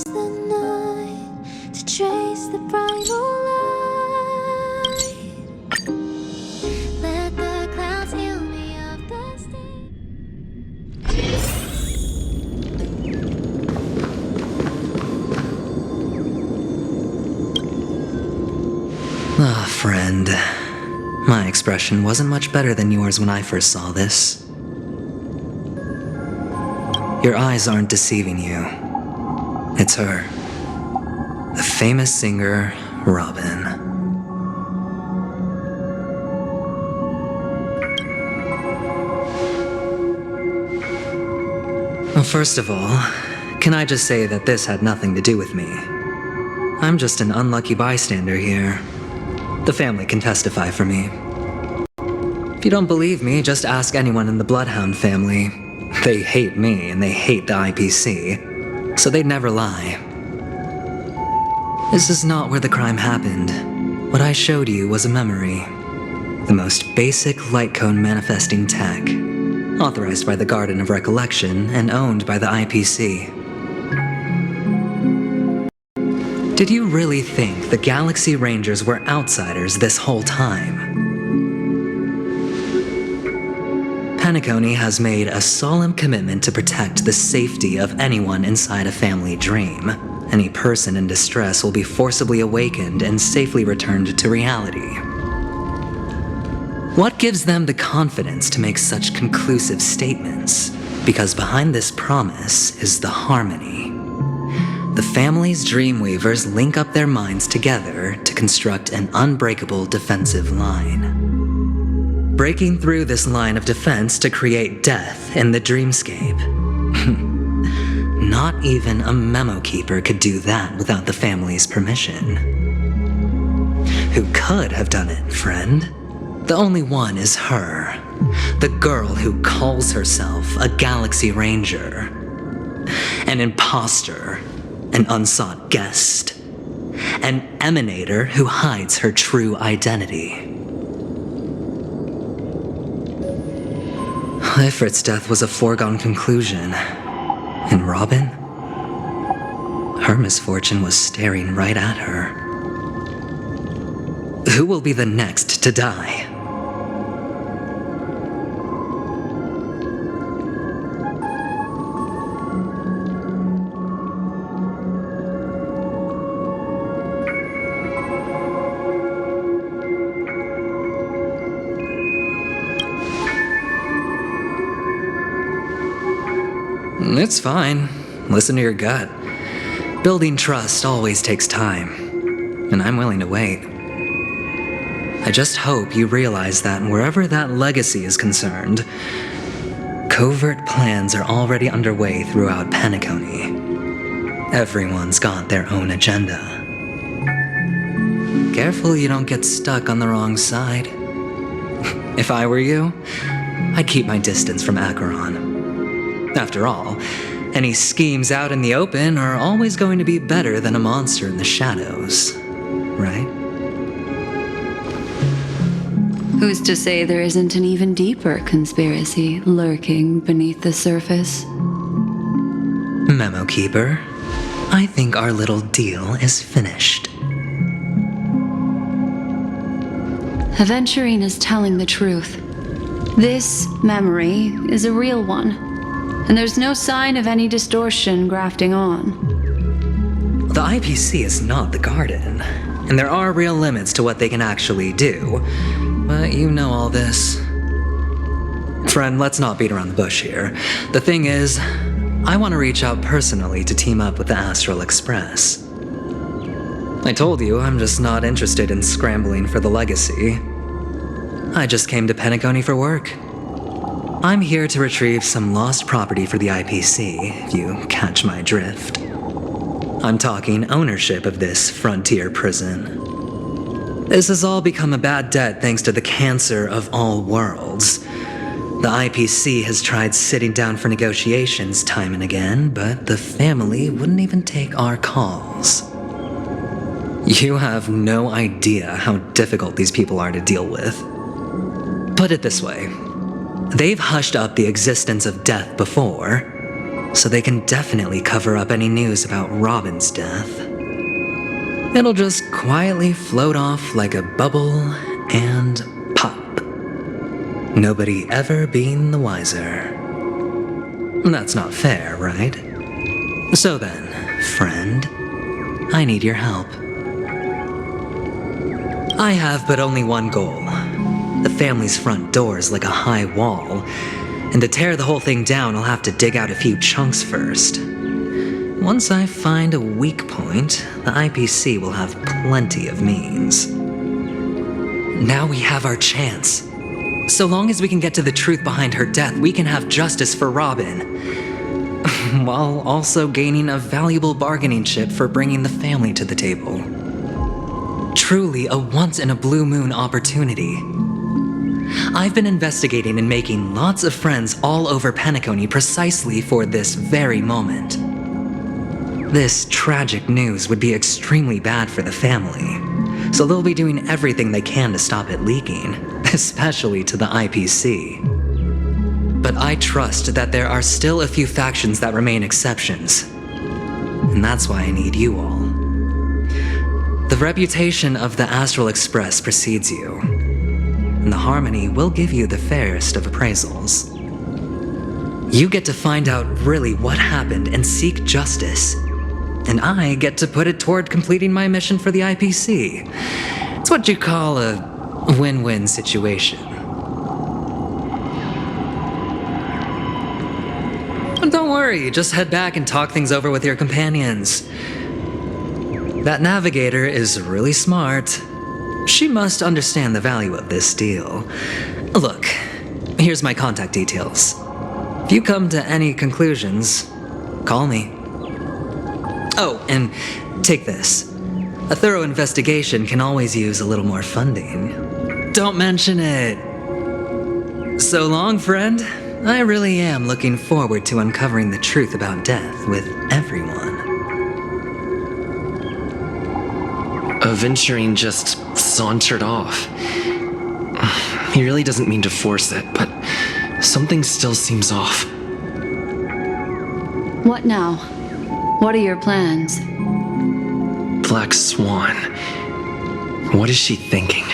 the night to trace the primal light. Let the clouds heal me of the stain. Ah, friend. My expression wasn't much better than yours when I first saw this. Your eyes aren't deceiving you. It's her. The famous singer, Robin. Well, first of all, can I just say that this had nothing to do with me? I'm just an unlucky bystander here. The family can testify for me. If you don't believe me, just ask anyone in the Bloodhound family. They hate me and they hate the IPC, so they'd never lie. This is not where the crime happened. What I showed you was a memory. The most basic light cone manifesting tech, authorized by the Garden of Recollection and owned by the IPC. Did you really think the Galaxy Rangers were outsiders this whole time? Penacony has made a solemn commitment to protect the safety of anyone inside a family dream. Any person in distress will be forcibly awakened and safely returned to reality. What gives them the confidence to make such conclusive statements? Because behind this promise is the harmony. The family's Dreamweavers link up their minds together to construct an unbreakable defensive line. Breaking through this line of defense to create death in the dreamscape. Not even a memo keeper could do that without the family's permission. Who could have done it, friend? The only one is her. The girl who calls herself a Galaxy Ranger. An imposter. An unsought guest, an emanator who hides her true identity. Ifrit's death was a foregone conclusion. And Robin? Her misfortune was staring right at her. Who will be the next to die? It's fine. Listen to your gut. Building trust always takes time, and I'm willing to wait. I just hope you realize that wherever that legacy is concerned, covert plans are already underway throughout Penacony. Everyone's got their own agenda. Careful you don't get stuck on the wrong side. If I were you, I'd keep my distance from Acheron. After all, any schemes out in the open are always going to be better than a monster in the shadows, right? Who's to say there isn't an even deeper conspiracy lurking beneath the surface? Memo Keeper, I think our little deal is finished. Aventurine is telling the truth. This memory is a real one. And there's no sign of any distortion grafting on. The IPC is not the Garden, and there are real limits to what they can actually do, but you know all this. Friend, let's not beat around the bush here. The thing is, I want to reach out personally to team up with the Astral Express. I told you I'm just not interested in scrambling for the legacy. I just came to Penacony for work. I'm here to retrieve some lost property for the IPC, if you catch my drift. I'm talking ownership of this frontier prison. This has all become a bad debt thanks to the cancer of all worlds. The IPC has tried sitting down for negotiations time and again, but the family wouldn't even take our calls. You have no idea how difficult these people are to deal with. Put it this way. They've hushed up the existence of death before, so they can definitely cover up any news about Robin's death. It'll just quietly float off like a bubble and pop. Nobody ever being the wiser. That's not fair, right? So then, friend, I need your help. I have but only one goal. The family's front door is like a high wall, and to tear the whole thing down, I'll have to dig out a few chunks first. Once I find a weak point, the IPC will have plenty of means. Now we have our chance. So long as we can get to the truth behind her death, we can have justice for Robin, while also gaining a valuable bargaining chip for bringing the family to the table. Truly a once-in-a-blue-moon opportunity. I've been investigating and making lots of friends all over Penacony precisely for this very moment. This tragic news would be extremely bad for the family, so they'll be doing everything they can to stop it leaking, especially to the IPC. But I trust that there are still a few factions that remain exceptions, and that's why I need you all. The reputation of the Astral Express precedes you, and the Harmony will give you the fairest of appraisals. You get to find out really what happened and seek justice, and I get to put it toward completing my mission for the IPC. It's what you call a win-win situation. But don't worry, just head back and talk things over with your companions. That navigator is really smart. She must understand the value of this deal. Look, here's my contact details. If you come to any conclusions, call me. Oh, and take this. A thorough investigation can always use a little more funding. Don't mention it. So long, friend. I really am looking forward to uncovering the truth about death with everyone. Aventurine just sauntered off. He really doesn't mean to force it, but something still seems off. What now? What are your plans? Black Swan. What is she thinking?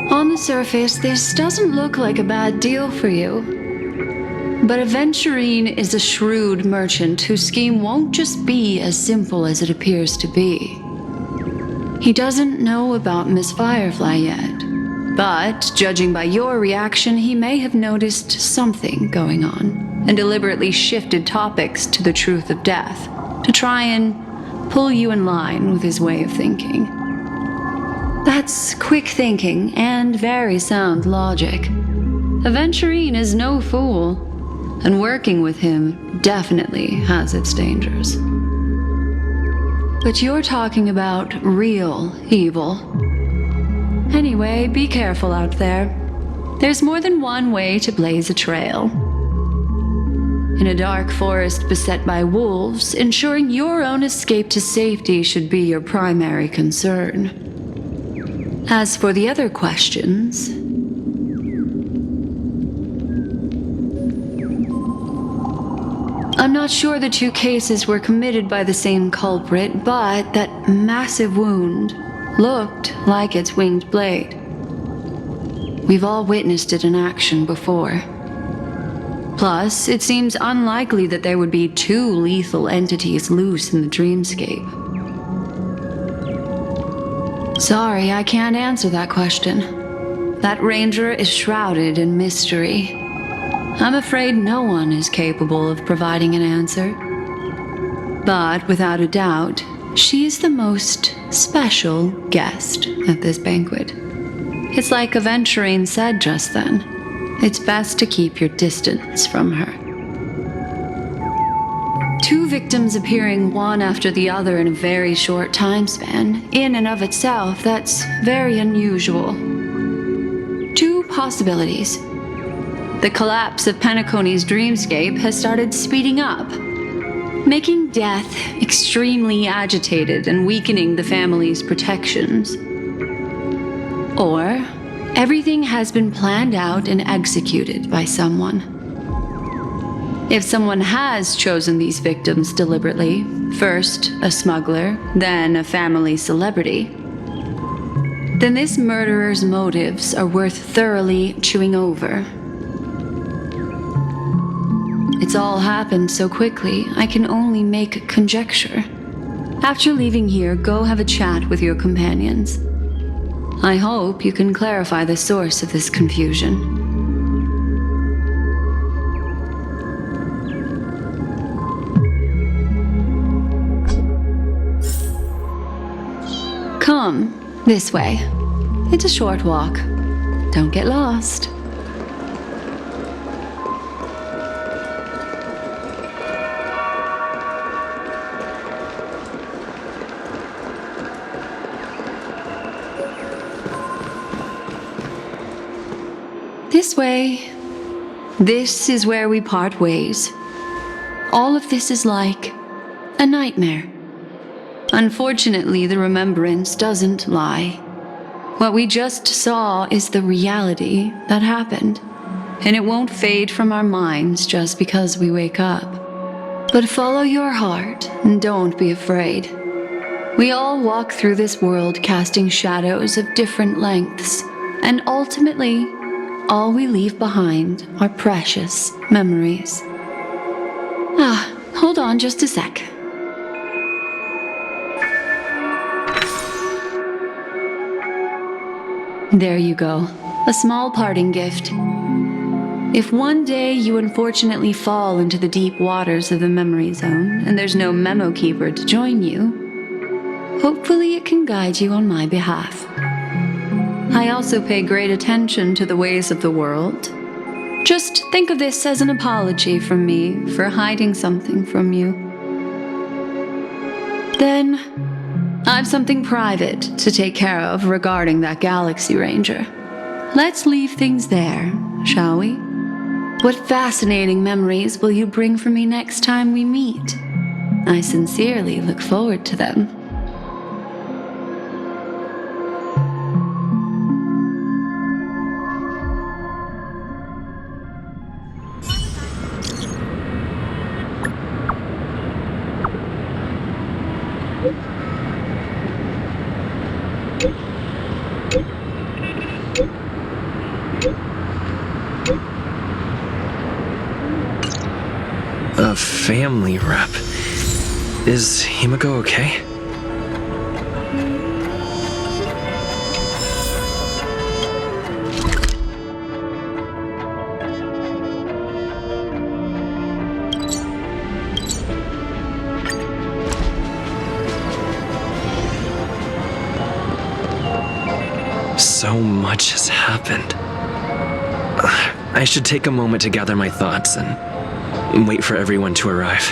On the surface, this doesn't look like a bad deal for you. But Aventurine is a shrewd merchant whose scheme won't just be as simple as it appears to be. He doesn't know about Miss Firefly yet, but judging by your reaction, he may have noticed something going on and deliberately shifted topics to the truth of death to try and pull you in line with his way of thinking. That's quick thinking and very sound logic. Aventurine is no fool, and working with him definitely has its dangers. But you're talking about real evil. Anyway, be careful out there. There's more than one way to blaze a trail. In a dark forest beset by wolves, ensuring your own escape to safety should be your primary concern. As for the other questions, I'm not sure the two cases were committed by the same culprit, but that massive wound looked like its winged blade. We've all witnessed it in action before. Plus, it seems unlikely that there would be two lethal entities loose in the dreamscape. Sorry, I can't answer that question. That ranger is shrouded in mystery. I'm afraid no one is capable of providing an answer. But without a doubt, she is the most special guest at this banquet. It's like Aventurine said just then. It's best to keep your distance from her. Two victims appearing one after the other in a very short time span, in and of itself, that's very unusual. Two possibilities. The collapse of Penacony's dreamscape has started speeding up. making death extremely agitated and weakening the family's protections. Or everything has been planned out and executed by someone. If someone has chosen these victims deliberately, first a smuggler, then a family celebrity, then this murderer's motives are worth thoroughly chewing over. It's all happened so quickly, I can only make conjecture. After leaving here, go have a chat with your companions. I hope you can clarify the source of this confusion. Come, this way. It's a short walk. Don't get lost. This way. This is where we part ways. All of this is like a nightmare. Unfortunately, the remembrance doesn't lie. What we just saw is the reality that happened, and it won't fade from our minds just because we wake up. But follow your heart and don't be afraid. We all walk through this world casting shadows of different lengths, and ultimately, all we leave behind are precious memories. Hold on just a sec. There you go. A small parting gift. If one day you unfortunately fall into the deep waters of the memory zone and there's no memo keeper to join you, hopefully it can guide you on my behalf. I also pay great attention to the ways of the world. Just think of this as an apology from me for hiding something from you. Then, I've something private to take care of regarding that Galaxy Ranger. Let's leave things there, shall we? What fascinating memories will you bring for me next time we meet? I sincerely look forward to them. A family rep. Is Himiko okay? So much has happened. I should take a moment to gather my thoughts and wait for everyone to arrive.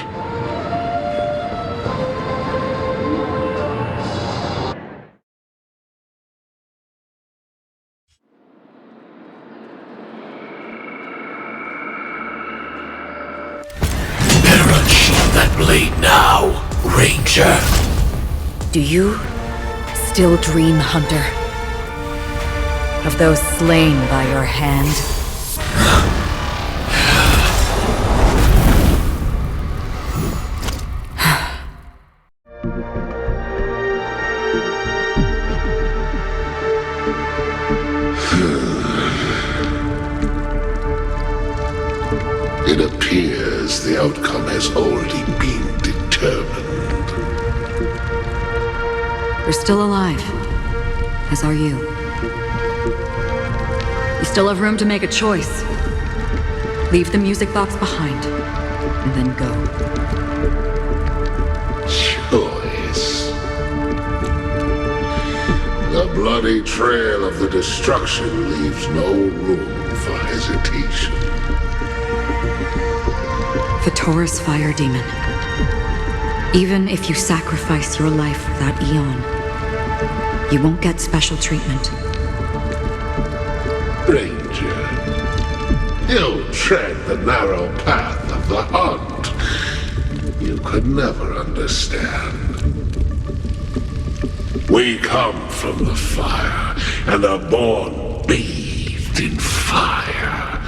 Better unsheath that blade now, Ranger. Do you still dream, Hunter? Of those slain by your hand? It appears the outcome has already been determined. You're still alive, as are you. You still have room to make a choice. Leave the music box behind, and then go. Choice. The bloody trail of the destruction leaves no room for hesitation. The Taurus Fire Demon. Even if you sacrifice your life for that Eon, you won't get special treatment. Ranger, you tread the narrow path of the hunt. you could never understand. We come from the fire and are born bathed in fire.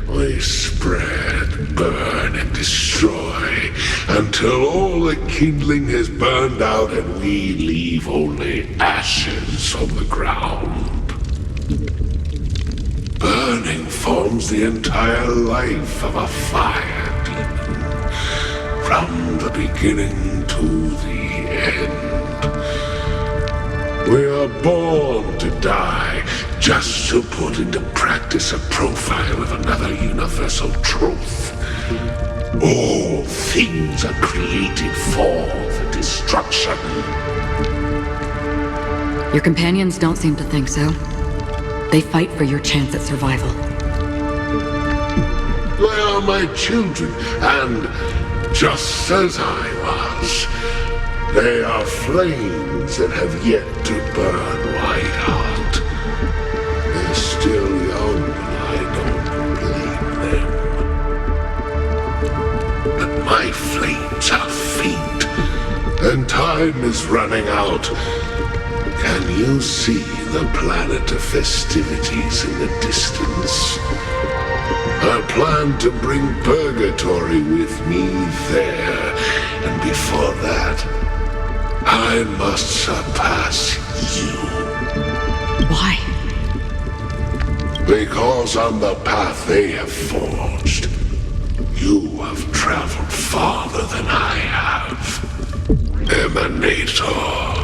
We spread, burn, and destroy until all the kindling has burned out and we leave only ashes on the ground. Burning forms the entire life of a fire demon, from the beginning to the end. We are born to die, just to put into practice a profile of another universal truth. All things are created for the destruction. Your companions don't seem to think so. They fight for your chance at survival. They are my children, and just as I was, they are flames that have yet to burn white hot. They're still young, and I don't blame them. But my flames are faint, and time is running out. Can you see the planet of festivities in the distance? I plan to bring purgatory with me there, and before that, I must surpass you. Why? Because on the path they have forged, you have traveled farther than I have. Emanator.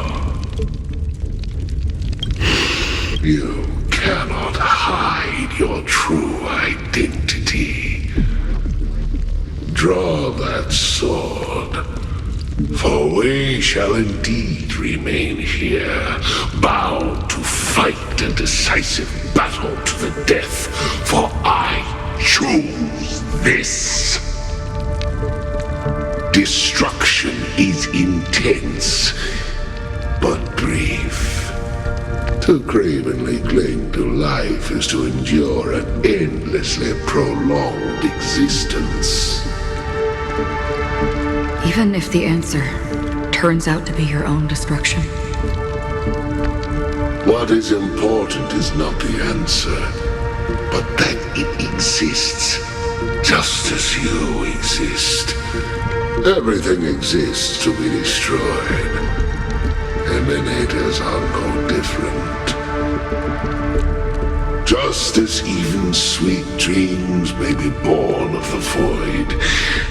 You cannot hide your true identity. Draw that sword, for we shall indeed remain here, bound to fight a decisive battle to the death, for I choose this. Destruction is intense, but brief. To cravenly cling to life is to endure an endlessly prolonged existence. Even if the answer turns out to be your own destruction. What is important is not the answer, but that it exists, just as you exist. Everything exists to be destroyed. Emanators are no different. Just as even sweet dreams may be born of the void,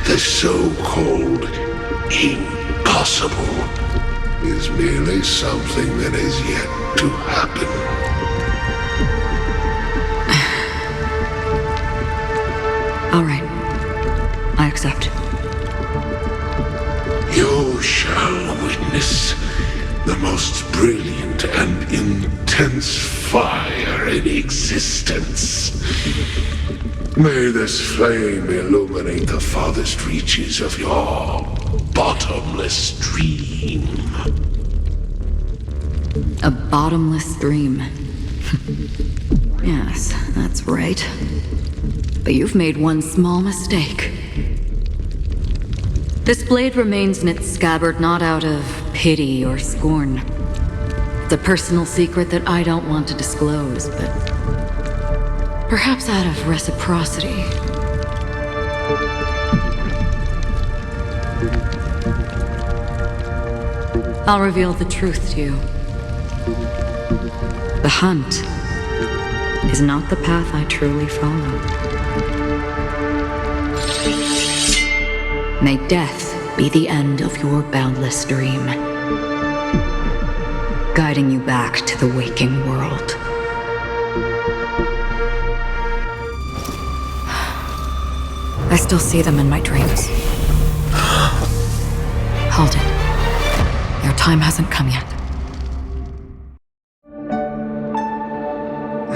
the so-called impossible is merely something that is yet to happen. All right. I accept. You shall witness the most brilliant and intense fire in existence. May this flame illuminate the farthest reaches of your bottomless dream. A bottomless dream. Yes, that's right. But you've made one small mistake. This blade remains in its scabbard not out of pity or scorn. It's a personal secret that I don't want to disclose, but perhaps out of reciprocity. I'll reveal the truth to you. The hunt is not the path I truly follow. May death be the end of your boundless dream, guiding you back to the waking world. I still see them in my dreams. Hold it. Your time hasn't come yet.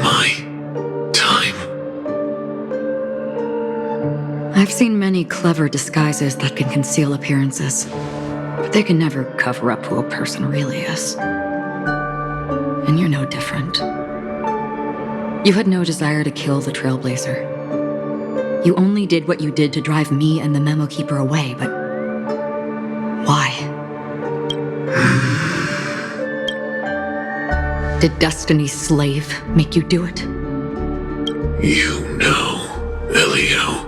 My time. I've seen many clever disguises that can conceal appearances, but they can never cover up who a person really is. And you're no different. You had no desire to kill the Trailblazer. You only did what you did to drive me and the Memo Keeper away, but Why? Did Destiny's slave make you do it? You know, Elio.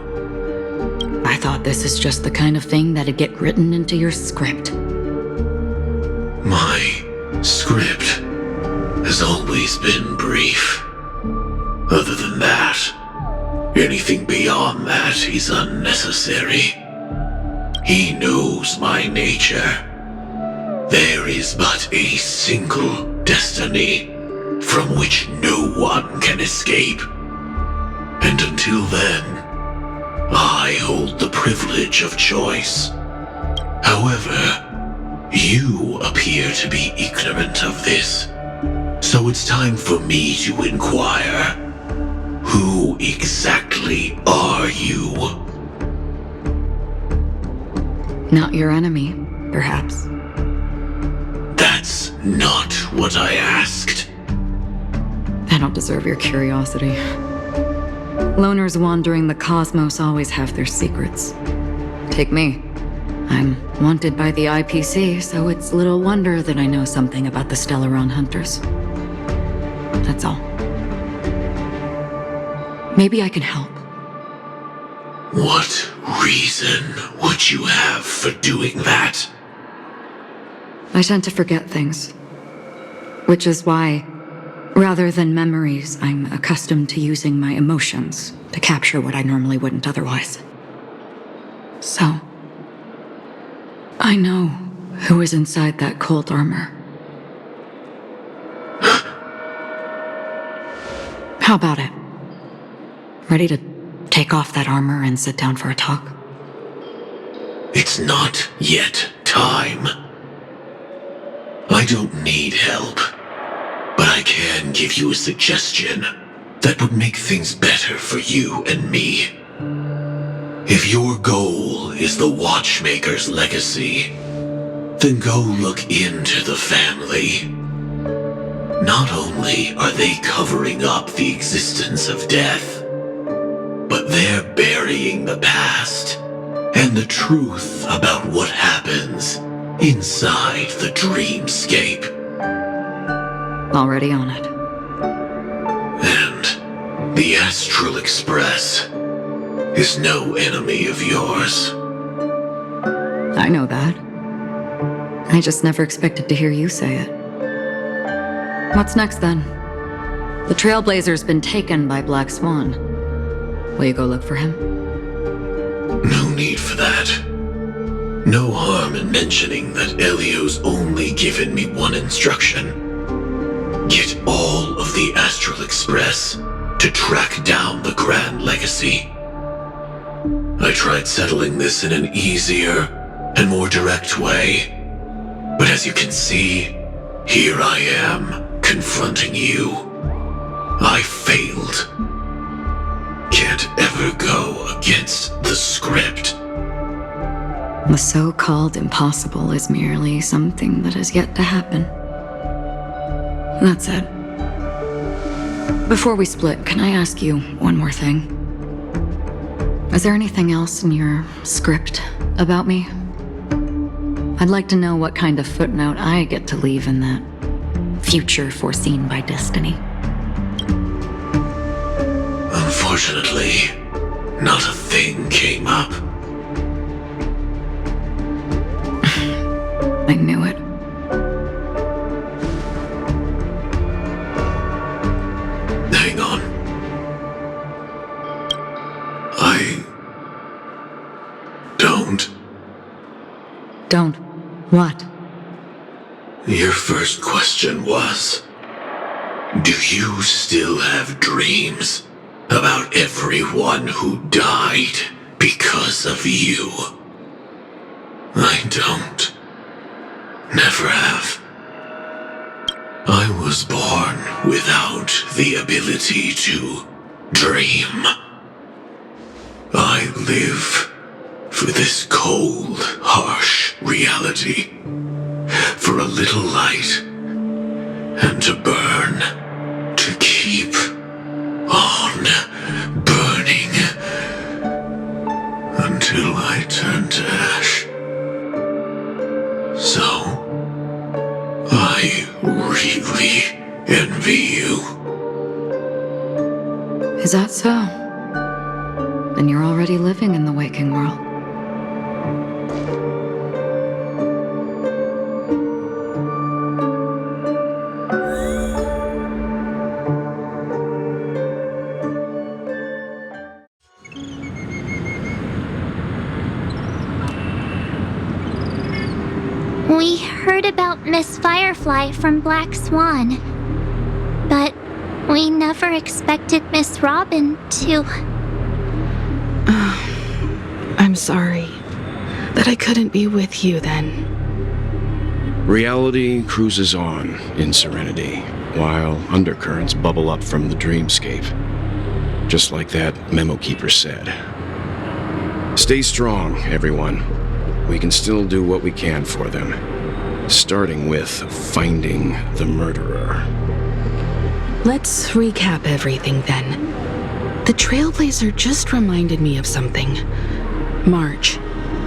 I thought this is just the kind of thing that'd get written into your script. My script has always been brief. Other than that, anything beyond that is unnecessary. He knows my nature. There is but a single destiny from which no one can escape. And until then, I hold the privilege of choice. However, you appear to be ignorant of this. So it's time for me to inquire. Who exactly are you? Not your enemy, perhaps. That's not what I asked. I don't deserve your curiosity. Loners wandering the cosmos always have their secrets. Take me. I'm wanted by the IPC, so it's little wonder that I know something about the Stellaron Hunters. That's all. Maybe I can help. What reason would you have for doing that? I tend to forget things. Which is why, rather than memories, I'm accustomed to using my emotions to capture what I normally wouldn't otherwise. So, I know who is inside that cold armor. How about it? Ready to take off that armor and sit down for a talk? It's not yet time. I don't need help, but I can give you a suggestion that would make things better for you and me. If your goal is the Watchmaker's legacy, then go look into the family. Not only are they covering up the existence of death, but they're burying the past and the truth about what happens inside the dreamscape. Already on it. And the Astral Express is no enemy of yours. I know that. I just never expected to hear you say it. What's next then? The Trailblazer's been taken by Black Swan. Will you go look for him? No need for that. No harm in mentioning that Elio's only given me one instruction. Get all of the Astral Express to track down the Grand Legacy. I tried settling this in an easier and more direct way, but as you can see, here I am, confronting you. I failed. Can't ever go against the script. The so-called impossible is merely something that has yet to happen. That said, before we split, can I ask you one more thing? Is there anything else in your script about me? I'd like to know what kind of footnote I get to leave in that future foreseen by destiny. Unfortunately, not a thing came up. I knew it. Hang on. I don't. Don't. What? Your first question was, do you still have dreams about everyone who died because of you? I don't. Never have. I was born without the ability to dream. I live for this cold, harsh reality. For a little light, and to burn, to keep on burning, until I turn to ash. Is that so? Then you're already living in the waking world. We heard about Miss Firefly from Black Swan, but we never expected Miss Robin to... I'm sorry that I couldn't be with you then. Reality cruises on in serenity, while undercurrents bubble up from the dreamscape. Just like that memo keeper said. Stay strong, everyone. We can still do what we can for them. Starting with finding the murderer. Let's recap everything then. The Trailblazer just reminded me of something. March,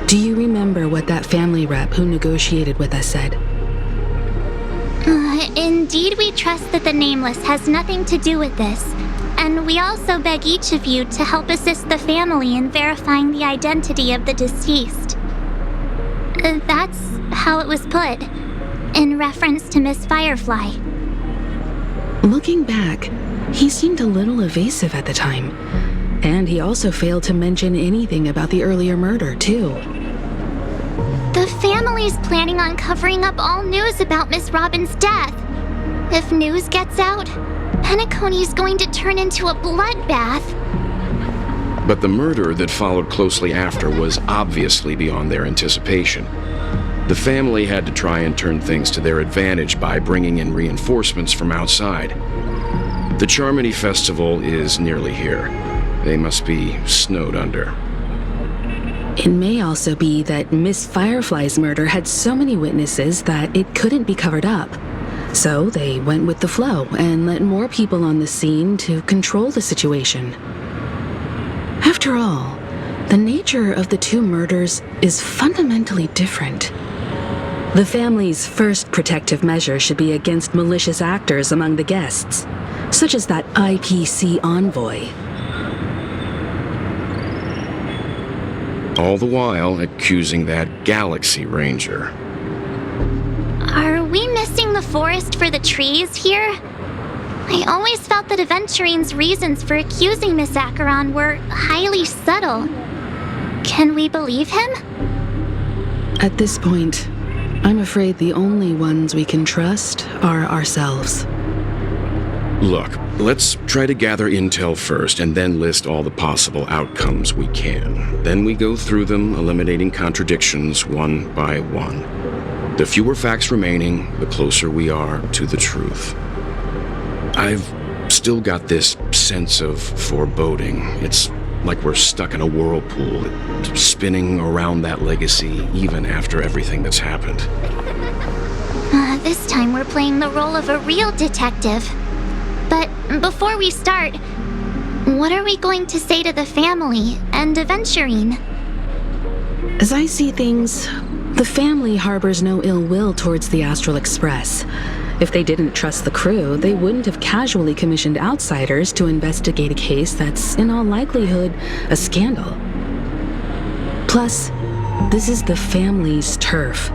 do you remember what that family rep who negotiated with us said? Indeed, we trust that the Nameless has nothing to do with this, and we also beg each of you to help assist the family in verifying the identity of the deceased. That's how it was put, in reference to Miss Firefly. Looking back, he seemed a little evasive at the time, and he also failed to mention anything about the earlier murder, too. The family's planning on covering up all news about Miss Robin's death. If news gets out, Penacony's going to turn into a bloodbath. But the murder that followed closely after was obviously beyond their anticipation. The family had to try and turn things to their advantage by bringing in reinforcements from outside. The Charmony Festival is nearly here. They must be snowed under. It may also be that Miss Firefly's murder had so many witnesses that it couldn't be covered up. So they went with the flow and let more people on the scene to control the situation. After all, the nature of the two murders is fundamentally different. The family's first protective measure should be against malicious actors among the guests, such as that IPC envoy. All the while accusing that Galaxy Ranger. Are we missing the forest for the trees here? I always felt that Aventurine's reasons for accusing Miss Acheron were highly subtle. Can we believe him? At this point, I'm afraid the only ones we can trust are ourselves. Look, let's try to gather intel first and then list all the possible outcomes we can. Then we go through them, eliminating contradictions one by one. The fewer facts remaining, the closer we are to the truth. I've still got this sense of foreboding. It's like we're stuck in a whirlpool, spinning around that legacy even after everything that's happened. This time we're playing the role of a real detective. But before we start, what are we going to say to the family and Aventurine? As I see things, the family harbors no ill will towards the Astral Express. If they didn't trust the crew, they wouldn't have casually commissioned outsiders to investigate a case that's, in all likelihood, a scandal. Plus, this is the family's turf.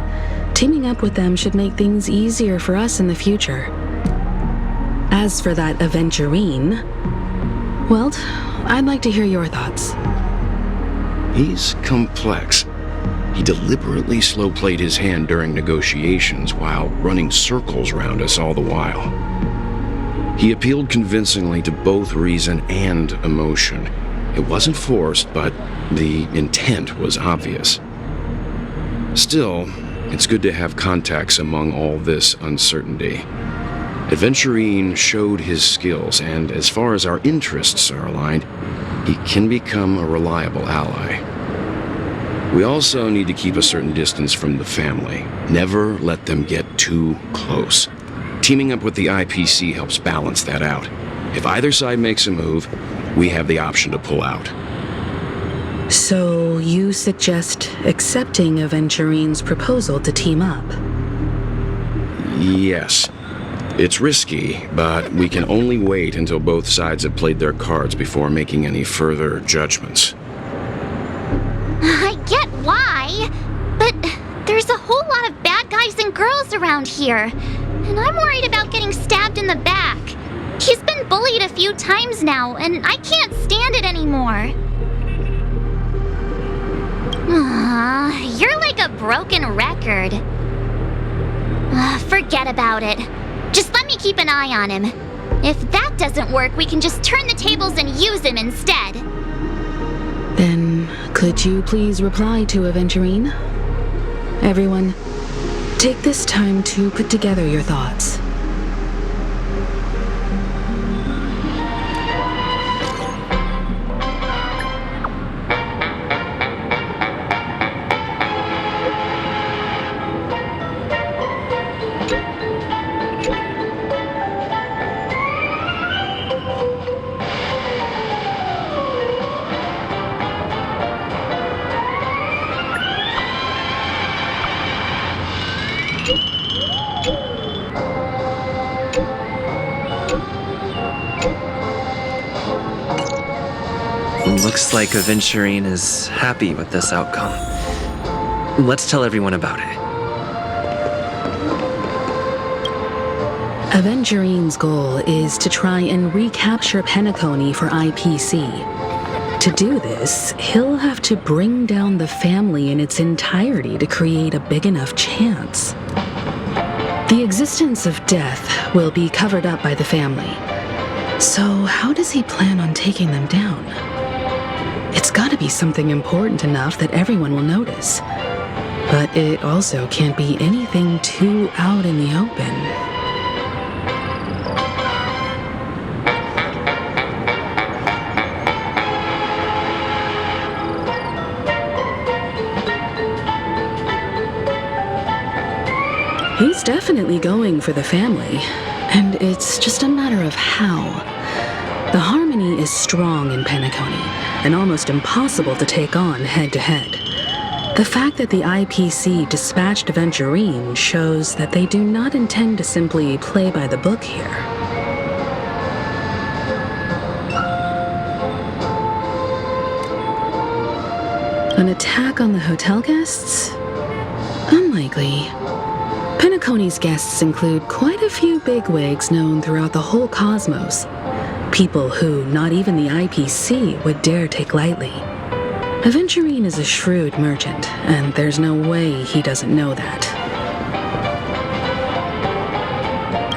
Teaming up with them should make things easier for us in the future. As for that Aventurine, well, I'd like to hear your thoughts. He's complex. He deliberately slow-played his hand during negotiations while running circles around us all the while. He appealed convincingly to both reason and emotion. It wasn't forced, but the intent was obvious. Still, it's good to have contacts among all this uncertainty. Aventurine showed his skills, and as far as our interests are aligned, he can become a reliable ally. We also need to keep a certain distance from the family. Never let them get too close. Teaming up with the IPC helps balance that out. If either side makes a move, we have the option to pull out. So you suggest accepting Aventurine's proposal to team up? Yes. It's risky, but we can only wait until both sides have played their cards before making any further judgments. I get why, but there's a whole lot of bad guys and girls around here, and I'm worried about getting stabbed in the back. He's been bullied a few times now, and I can't stand it anymore. You're like a broken record. Forget about it. Just let me keep an eye on him. If that doesn't work, we can just turn the tables and use him instead. Then, could you please reply to Aventurine? Everyone, take this time to put together your thoughts. Looks like Aventurine is happy with this outcome. Let's tell everyone about it. Aventurine's goal is to try and recapture Penacony for IPC. To do this, he'll have to bring down the family in its entirety to create a big enough chance. The existence of death will be covered up by the family. So how does he plan on taking them down? It's gotta be something important enough that everyone will notice. But it also can't be anything too out in the open. He's definitely going for the family, and it's just a matter of how. The harmony is strong in Penacony, and almost impossible to take on head-to-head. The fact that the IPC dispatched Aventurine shows that they do not intend to simply play by the book here. An attack on the hotel guests? Unlikely. Penacony's guests include quite a few bigwigs known throughout the whole cosmos. People who not even the IPC would dare take lightly. Aventurine is a shrewd merchant, and there's no way he doesn't know that.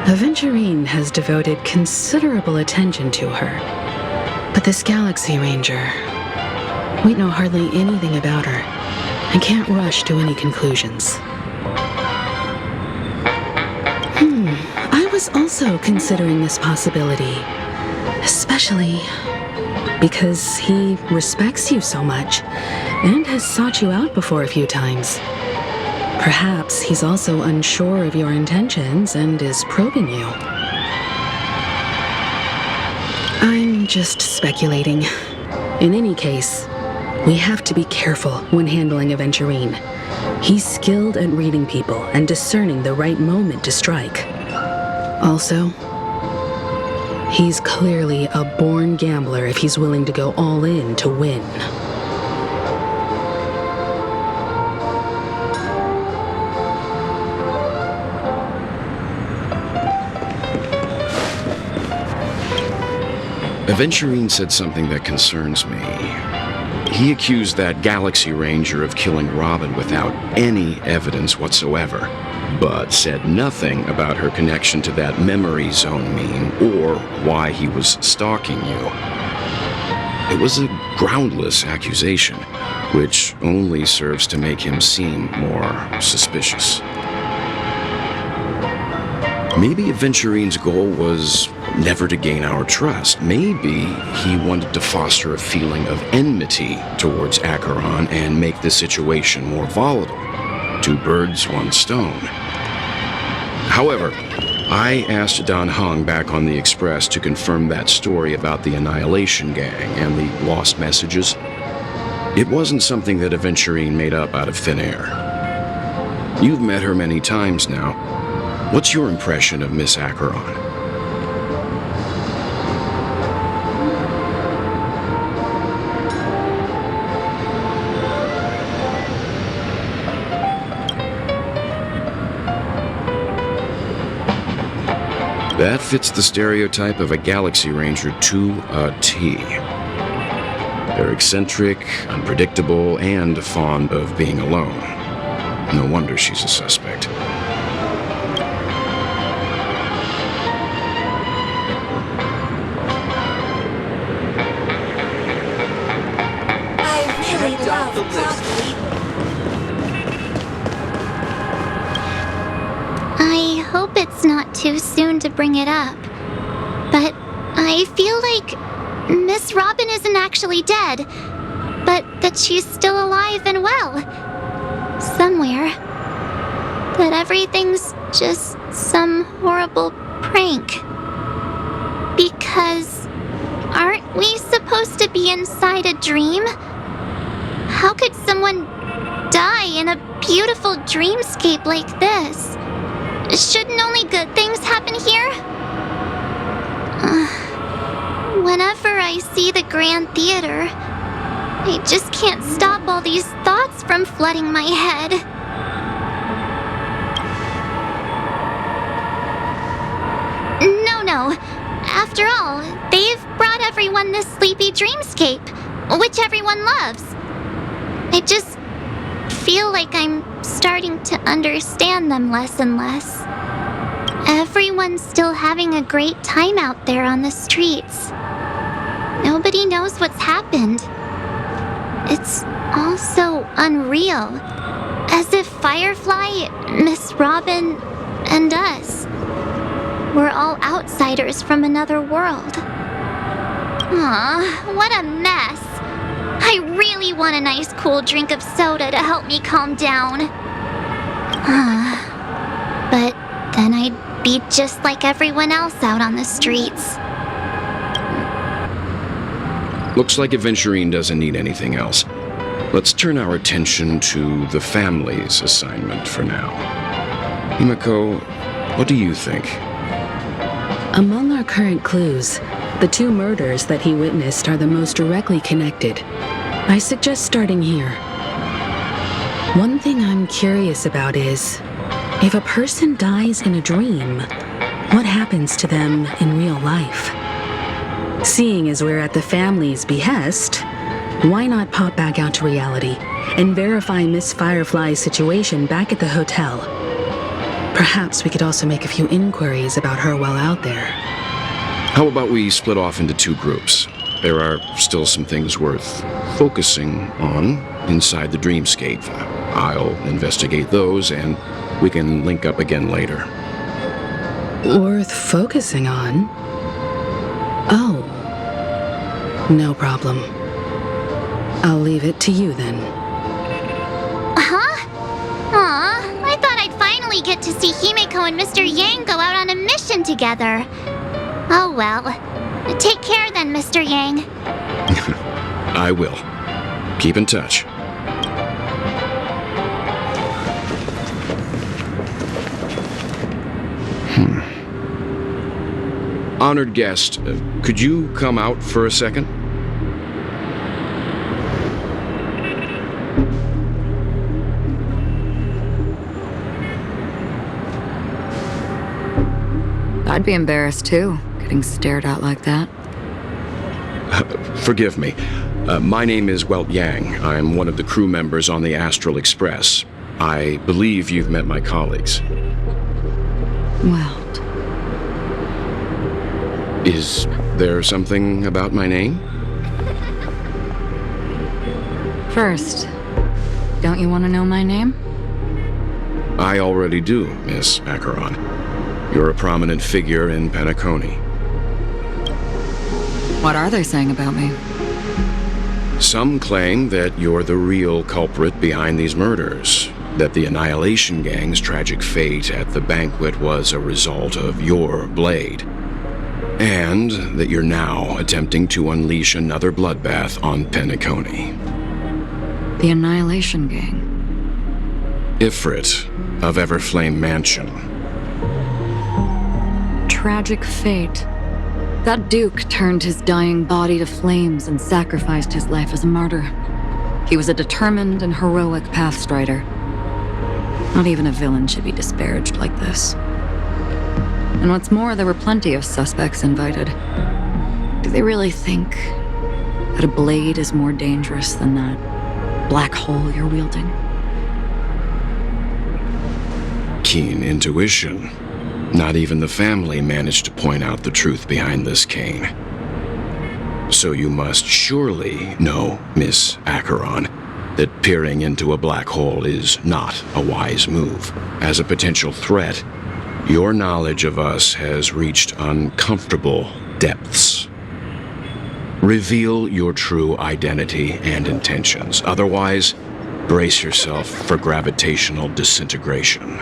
Aventurine has devoted considerable attention to her. But this Galaxy Ranger, we know hardly anything about her, and can't rush to any conclusions. I was also considering this possibility, especially because he respects you so much and has sought you out before a few times. Perhaps he's also unsure of your intentions and is probing you. I'm just speculating. In any case, we have to be careful when handling Aventurine. He's skilled at reading people and discerning the right moment to strike. Also, he's clearly a born gambler if he's willing to go all in to win. Aventurine said something that concerns me. He accused that Galaxy Ranger of killing Robin without any evidence whatsoever, but said nothing about her connection to that memory zone meme or why he was stalking you. It was a groundless accusation, which only serves to make him seem more suspicious. Maybe Aventurine's goal was never to gain our trust. Maybe he wanted to foster a feeling of enmity towards Acheron and make the situation more volatile. Two birds, one stone. However, I asked Dan Heng back on the Express to confirm that story about the Annihilation Gang and the lost messages. It wasn't something that Aventurine made up out of thin air. You've met her many times now. What's your impression of Miss Acheron? That fits the stereotype of a Galaxy Ranger to a T. They're eccentric, unpredictable, and fond of being alone. No wonder she's a suspect. I really love broccoli. I hope it's not too soon to bring it up, but I feel like Miss Robin isn't actually dead, but that she's still alive and well. Somewhere. That everything's just some horrible prank. Because aren't we supposed to be inside a dream? How could someone die in a beautiful dreamscape like this? Shouldn't only good things happen here? Whenever I see the Grand Theater, I just can't stop all these thoughts from flooding my head. No. After all, they've brought everyone this sleepy dreamscape, which everyone loves. I just feel like I'm starting to understand them less and less. Everyone's still having a great time out there on the streets. Nobody knows what's happened. It's all so unreal. As if Firefly, Miss Robin, and us were all outsiders from another world. Aw, what a mess. I really want a nice cool drink of soda to help me calm down. But then I'd be just like everyone else out on the streets. Looks like Aventurine doesn't need anything else. Let's turn our attention to the family's assignment for now. Himiko, what do you think? Among our current clues, the two murders that he witnessed are the most directly connected. I suggest starting here. One thing I'm curious about is, if a person dies in a dream, what happens to them in real life? Seeing as we're at the family's behest, why not pop back out to reality and verify Miss Firefly's situation back at the hotel? Perhaps we could also make a few inquiries about her while out there. How about we split off into two groups? There are still some things worth focusing on inside the dreamscape. I'll investigate those, and we can link up again later. Worth focusing on? Oh. No problem. I'll leave it to you then. Huh? Aw, I thought I'd finally get to see Himiko and Mr. Yang go out on a mission together. Oh well. Take care then, Mr. Yang. I will. Keep in touch. Honored guest, could you come out for a second? I'd be embarrassed too, getting stared at like that. Forgive me. My name is Welt Yang. I'm one of the crew members on the Astral Express. I believe you've met my colleagues. Well, Is there something about my name? first, don't you want to know my name? I already do, Miss Acheron. You're a prominent figure in Penacony. What are they saying about me? Some claim that you're the real culprit behind these murders, that the Annihilation Gang's tragic fate at the banquet was a result of your blade, and that you're now attempting to unleash another bloodbath on Penacony. The Annihilation Gang. Ifrit of Everflame Mansion. tragic fate. That Duke turned his dying body to flames and sacrificed his life as a martyr. He was a determined and heroic pathstrider. Not even a villain should be disparaged like this. And what's more, there were plenty of suspects invited. Do they really think that a blade is more dangerous than that black hole you're wielding? Keen intuition. Not even the family managed to point out the truth behind this cane. So you must surely know, Miss Acheron, that peering into a black hole is not a wise move. As a potential threat, your knowledge of us has reached uncomfortable depths. Reveal your true identity and intentions. Otherwise, brace yourself for gravitational disintegration.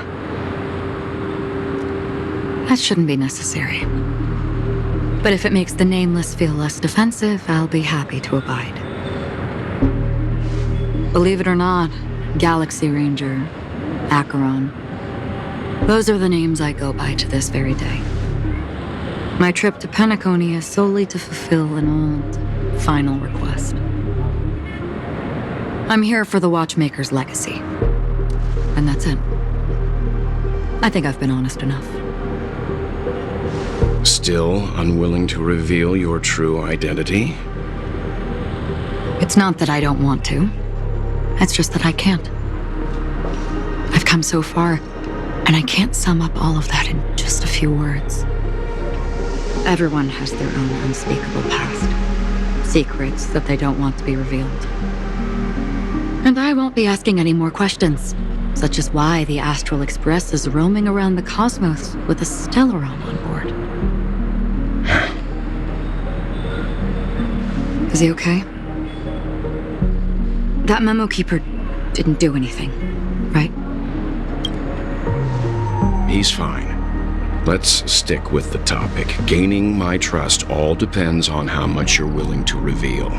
That shouldn't be necessary. But if it makes the Nameless feel less defensive, I'll be happy to abide. Believe it or not, Galaxy Ranger, Acheron, those are the names I go by to this very day. My trip to Penacony is solely to fulfill an old, final request. I'm here for the Watchmaker's legacy. And that's it. I think I've been honest enough. Still unwilling to reveal your true identity? It's not that I don't want to. It's just that I can't. I've come so far, and I can't sum up all of that in just a few words. Everyone has their own unspeakable past. Secrets that they don't want to be revealed. And I won't be asking any more questions, such as why the Astral Express is roaming around the cosmos with a Stellaron on board. Is he okay? That memo keeper didn't do anything, right? He's fine. Let's stick with the topic. Gaining my trust all depends on how much you're willing to reveal.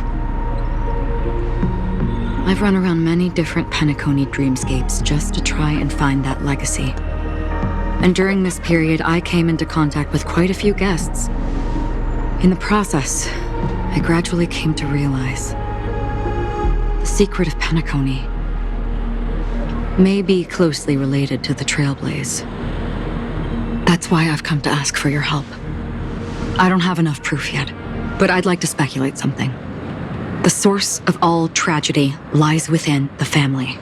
I've run around many different Penacony dreamscapes just to try and find that legacy. And during this period, I came into contact with quite a few guests. In the process, I gradually came to realize the secret of Penacony may be closely related to the Trailblaze. That's why I've come to ask for your help. I don't have enough proof yet, but I'd like to speculate something. The source of all tragedy lies within the family.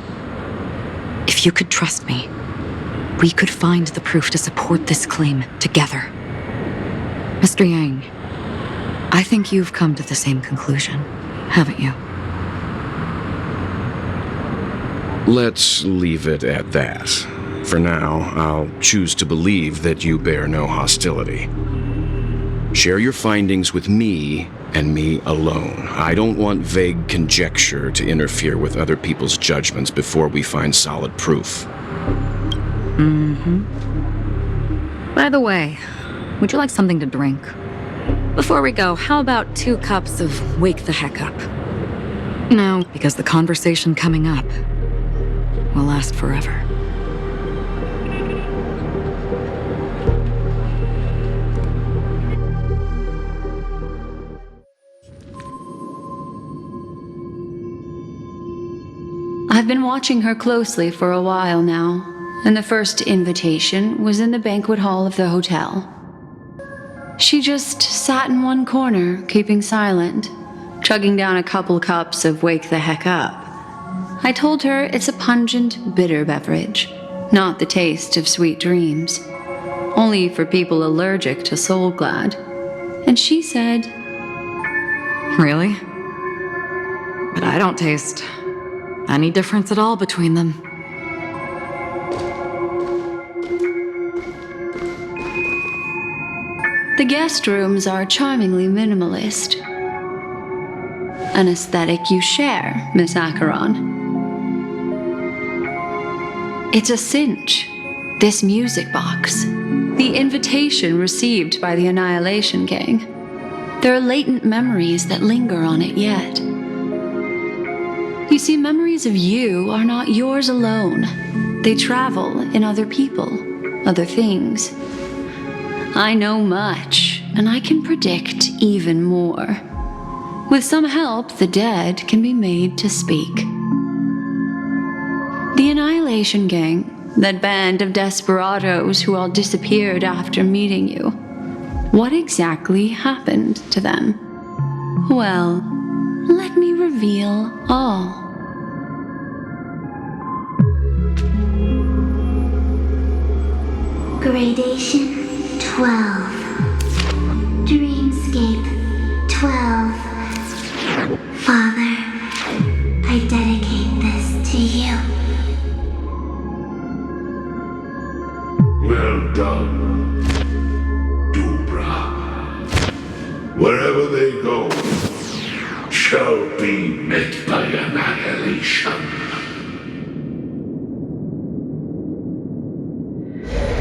If you could trust me, we could find the proof to support this claim together. Mr. Yang, I think you've come to the same conclusion, haven't you? Let's leave it at that. For now, I'll choose to believe that you bear no hostility. Share your findings with me and me alone. I don't want vague conjecture to interfere with other people's judgments before we find solid proof. By the way, would you like something to drink? Before we go, how about 2 cups of Wake the Heck Up? No, because the conversation coming up will last forever. I've been watching her closely for a while now, and the first invitation was in the banquet hall of the hotel. She just sat in one corner, keeping silent, chugging down a couple cups of Wake the Heck Up. I told her it's a pungent, bitter beverage, not the taste of sweet dreams. Only for people allergic to Soul Glad. And she said, Really? But I don't taste any difference at all between them. the guest rooms are charmingly minimalist. An aesthetic you share, Miss Acheron. It's a cinch. This music box. The invitation received by the Annihilation King. There are latent memories that linger on it yet. You see, memories of you are not yours alone. They travel in other people, other things. I know much, and I can predict even more. With some help, the dead can be made to speak. The Annihilation Gang, that band of desperados who all disappeared after meeting you. What exactly happened to them? Well, let me reveal all. Gradation 12. Dreamscape 12. Father, I dedicate this to you. Well done, Dubra. Wherever they go, shall be met by annihilation.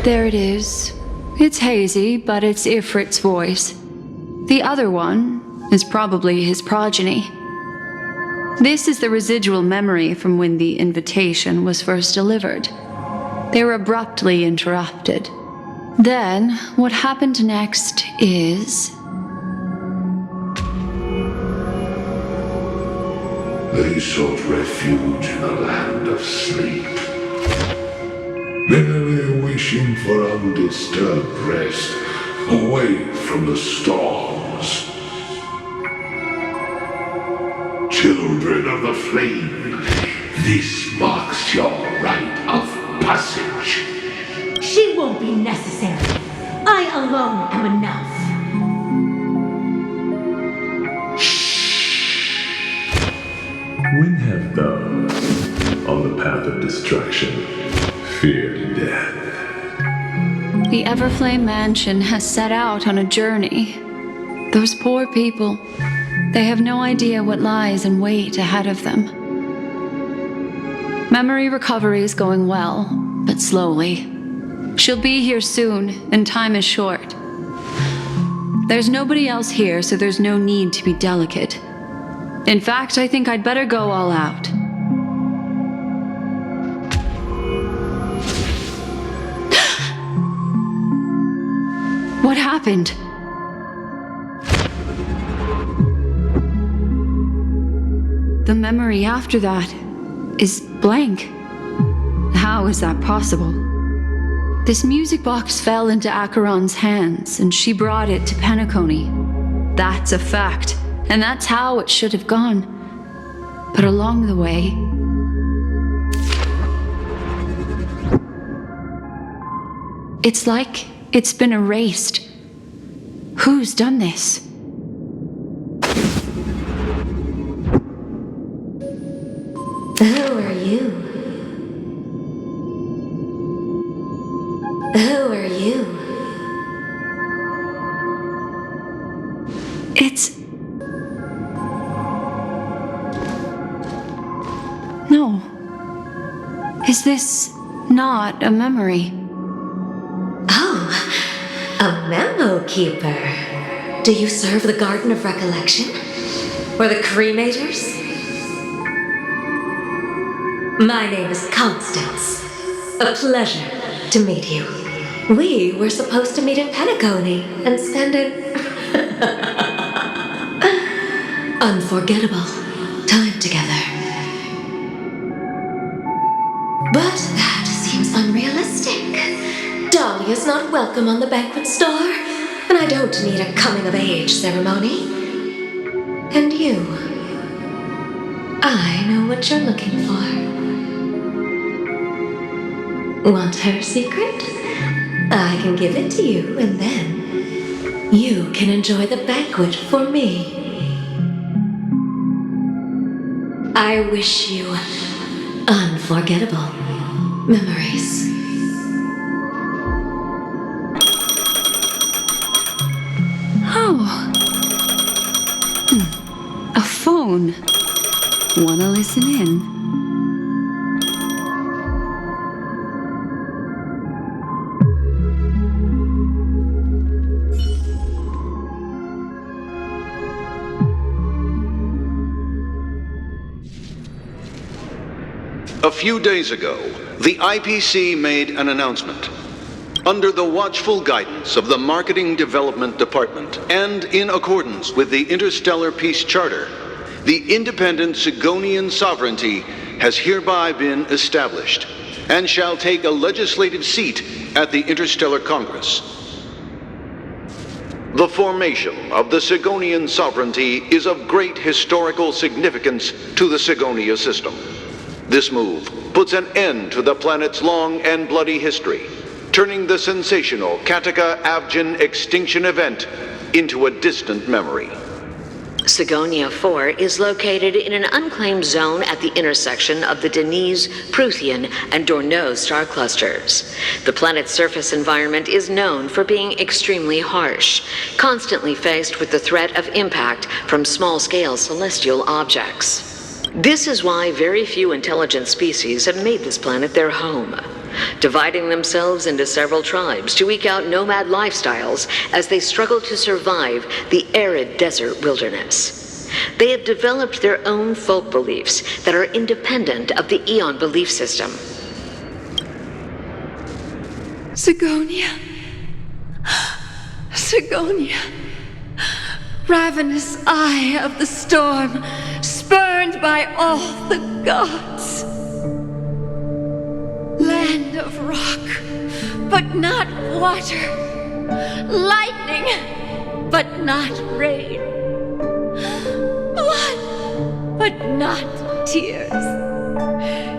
There it is. It's hazy, but it's Ifrit's voice. The other one is probably his progeny. This is the residual memory from when the invitation was first delivered. They were abruptly interrupted. Then, what happened next is... They sought refuge in a land of sleep, merely wishing for undisturbed rest away from the storms. Children of the flame, this marks your rite of passage. She won't be necessary. I alone am enough. When have those on the path of destruction feared death? The Everflame Mansion has set out on a journey. Those poor people, they have no idea what lies in wait ahead of them. Memory recovery is going well, but slowly. She'll be here soon, and time is short. There's nobody else here, so there's no need to be delicate. In fact, I think I'd better go all out. What happened? The memory after that is blank. How is that possible? This music box fell into Acheron's hands, and she brought it to Penacony. That's a fact, and that's how it should have gone. But along the way... it's like it's been erased. Who's done this? Who are you? Who are you? It's... no. Is this not a memory? Oh, a memo keeper. Do you serve the Garden of Recollection? Or the Cremators? My name is Constance. A pleasure to meet you. We were supposed to meet in Penacony and spend an unforgettable time together. But that seems unrealistic. Dahlia's not welcome on the banquet star, and I don't need a coming-of-age ceremony. And you, I know what you're looking for. Want her secret? I can give it to you, and then you can enjoy the banquet for me. I wish you unforgettable memories. Oh. A phone. Wanna listen in? A few days ago, the IPC made an announcement. Under the watchful guidance of the Marketing Development Department, and in accordance with the Interstellar Peace Charter, the independent Sigonian sovereignty has hereby been established, and shall take a legislative seat at the Interstellar Congress. The formation of the Sigonian sovereignty is of great historical significance to the Sigonia system. This move puts an end to the planet's long and bloody history, turning the sensational Kataka-Avgin extinction event into a distant memory. Sigonia 4 is located in an unclaimed zone at the intersection of the Denise, Prothean, and Dorneau star clusters. The planet's surface environment is known for being extremely harsh, constantly faced with the threat of impact from small-scale celestial objects. This is why very few intelligent species have made this planet their home, dividing themselves into several tribes to eke out nomad lifestyles as they struggle to survive the arid desert wilderness. They have developed their own folk beliefs that are independent of the Eon belief system. Sigonia. Sigonia. Ravenous eye of the storm, spurned by all the gods. Land of rock, but not water. Lightning, but not rain. Blood, but not tears.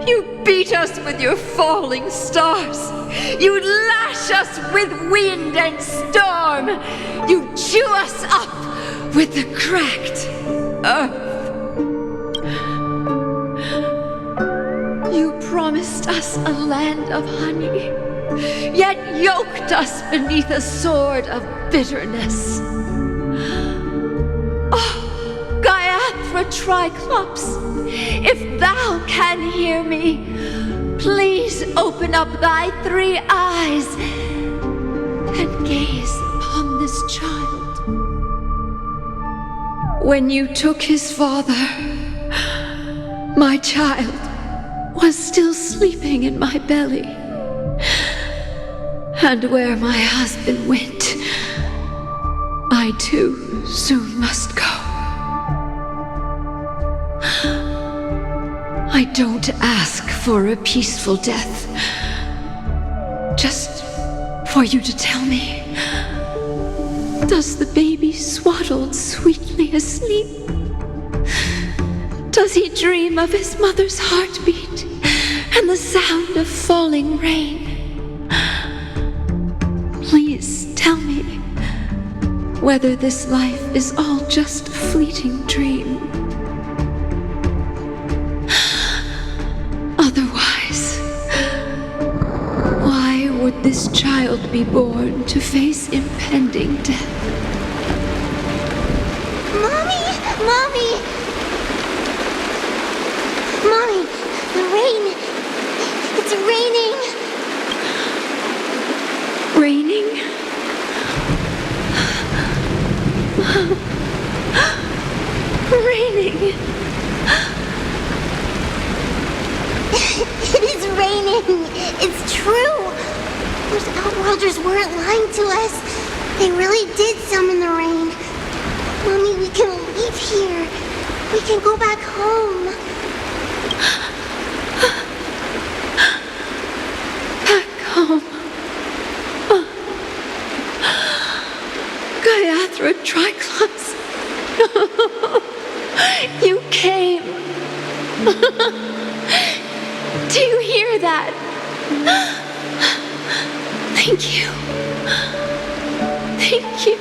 You beat us with your falling stars. You lash us with wind and storm. You chew us up with the cracked earth. You promised us a land of honey, yet yoked us beneath a sword of bitterness. Oh, Gaiathra Triclops, if thou can hear me, please open up thy 3 eyes and gaze upon this child. When you took his father, my child was still sleeping in my belly. And where my husband went, I too soon must go. I don't ask for a peaceful death, just for you to tell me, does the baby swaddled sweetly asleep? Does he dream of his mother's heartbeat and the sound of falling rain? Please tell me whether this life is all just a fleeting dream. Otherwise, why would this child be born to face impending death? Mommy! Mommy, the rain. It's raining. Raining? Raining. It is raining. It's true. Those Outworlders weren't lying to us. They really did summon the rain. Mommy, we can leave here. We can go back home. Back home. Gaiathra Triclops. You came. Do you hear that? Thank you. Thank you.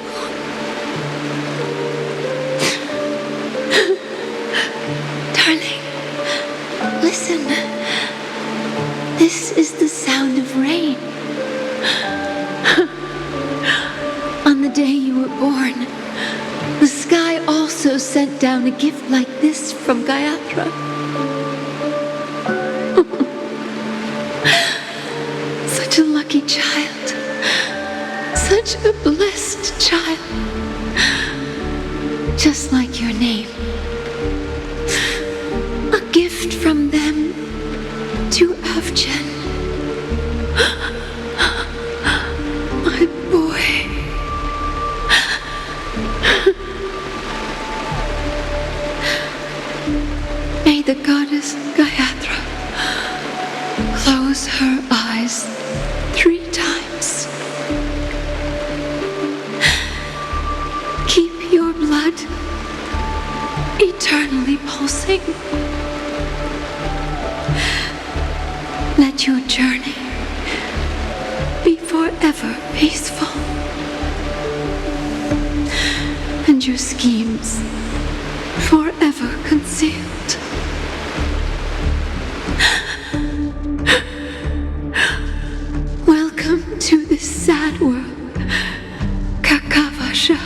Darling, listen. This is the sound of rain. On the day you were born, the sky also sent down a gift like this from Gaiathra. Such a lucky child. Such a blessed child. Just like your name. A gift from them to Avgen. the goddess Gayatri close her eyes 3 times. Keep your blood eternally pulsing. Let your journey be forever peaceful, and your schemes forever concealed. Welcome to this sad world, Kakavasha.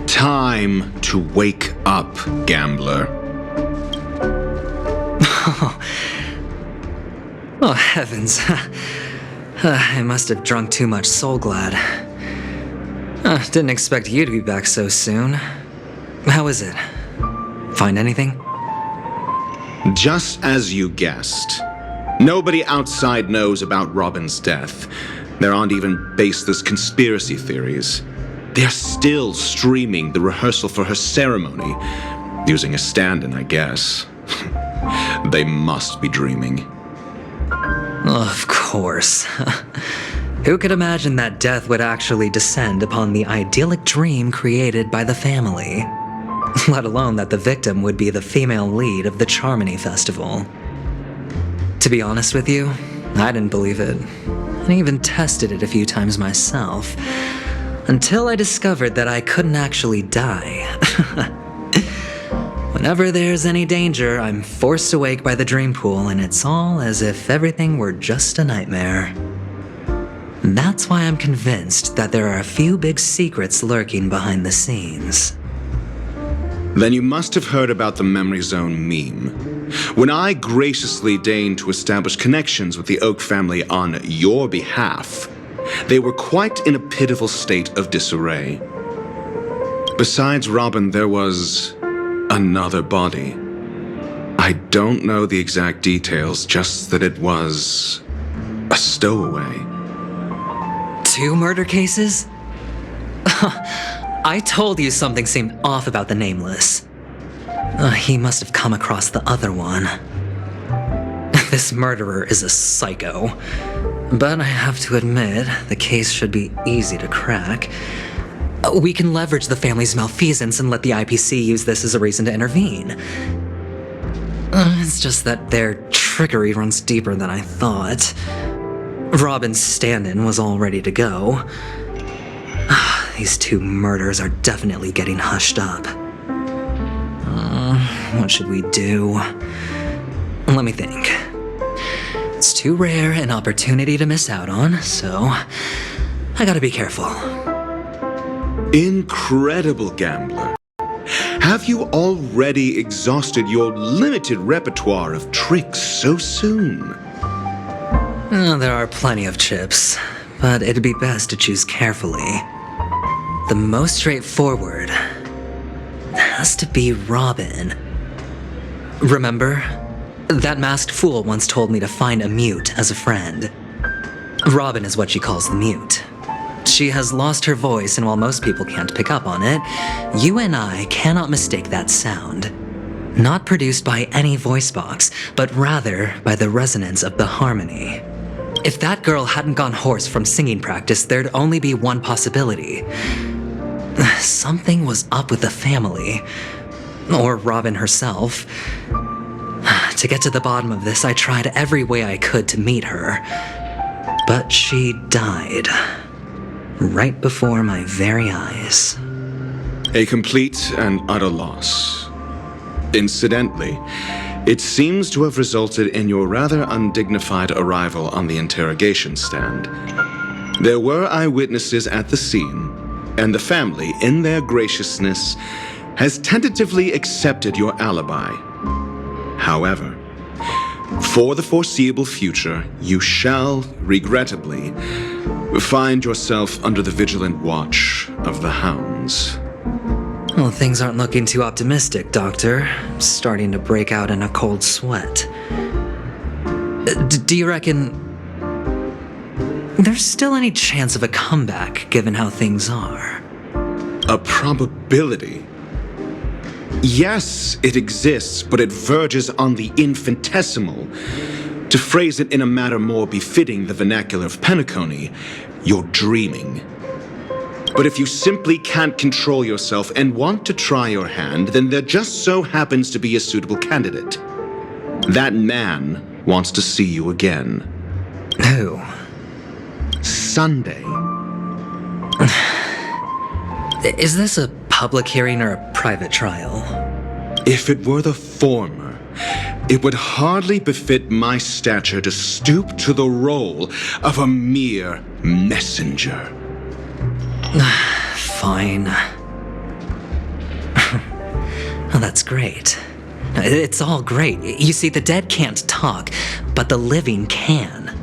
Time to wake up, gambler. Oh, heavens. I must have drunk too much Soul Glad. Didn't expect you to be back so soon. How is it? Find anything? Just as you guessed. Nobody outside knows about Robin's death. There aren't even baseless conspiracy theories. They're still streaming the rehearsal for her ceremony, using a stand-in, I guess. They must be dreaming. Of course. Who could imagine that death would actually descend upon the idyllic dream created by the family? Let alone that the victim would be the female lead of the Charmony Festival. To be honest with you, I didn't believe it. I even tested it a few times myself, until I discovered that I couldn't actually die. Whenever there's any danger, I'm forced awake by the dream pool, and it's all as if everything were just a nightmare. That's why I'm convinced that there are a few big secrets lurking behind the scenes. Then you must have heard about the Memory Zone meme. When I graciously deigned to establish connections with the Oak family on your behalf, they were quite in a pitiful state of disarray. Besides Robin, there was another body. I don't know the exact details, just that it was a stowaway. 2 murder cases? I told you something seemed off about the Nameless. He must have come across the other one. This murderer is a psycho. But I have to admit, the case should be easy to crack. We can leverage the family's malfeasance and let the IPC use this as a reason to intervene. It's just that their trickery runs deeper than I thought. Robin's stand-in was all ready to go. These 2 murders are definitely getting hushed up. What should we do? Let me think. It's too rare an opportunity to miss out on, so I gotta be careful. Incredible, gambler. Have you already exhausted your limited repertoire of tricks so soon? There are plenty of chips, but it'd be best to choose carefully. The most straightforward has to be Robin. Remember? That masked fool once told me to find a mute as a friend. Robin is what she calls the mute. She has lost her voice, and while most people can't pick up on it, you and I cannot mistake that sound. Not produced by any voice box, but rather by the resonance of the harmony. If that girl hadn't gone hoarse from singing practice, there'd only be one possibility. Something was up with the family. Or Robin herself. To get to the bottom of this, I tried every way I could to meet her. But she died. Right before my very eyes. A complete and utter loss. Incidentally, it seems to have resulted in your rather undignified arrival on the interrogation stand. There were eyewitnesses at the scene, and the family, in their graciousness, has tentatively accepted your alibi. However, for the foreseeable future, you shall, regrettably, find yourself under the vigilant watch of the hounds. Well, things aren't looking too optimistic, Doctor. I'm starting to break out in a cold sweat. Do you reckon there's still any chance of a comeback, given how things are? A probability? Yes, it exists, but it verges on the infinitesimal. To phrase it in a manner more befitting the vernacular of Penacony, you're dreaming. But if you simply can't control yourself and want to try your hand, then there just so happens to be a suitable candidate. That man wants to see you again. Who? Sunday. Is this a public hearing or a private trial? If it were the former, it would hardly befit my stature to stoop to the role of a mere messenger. Fine. Oh, that's great. It's all great. You see, the dead can't talk, but the living can.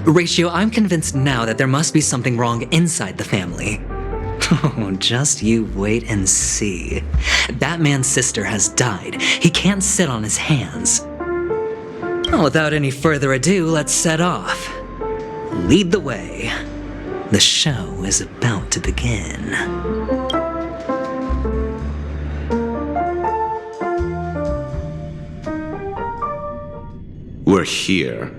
Ratio, I'm convinced now that there must be something wrong inside the family. Oh, just you wait and see. That man's sister has died. He can't sit on his hands. Well, without any further ado, let's set off. Lead the way. The show is about to begin. We're here.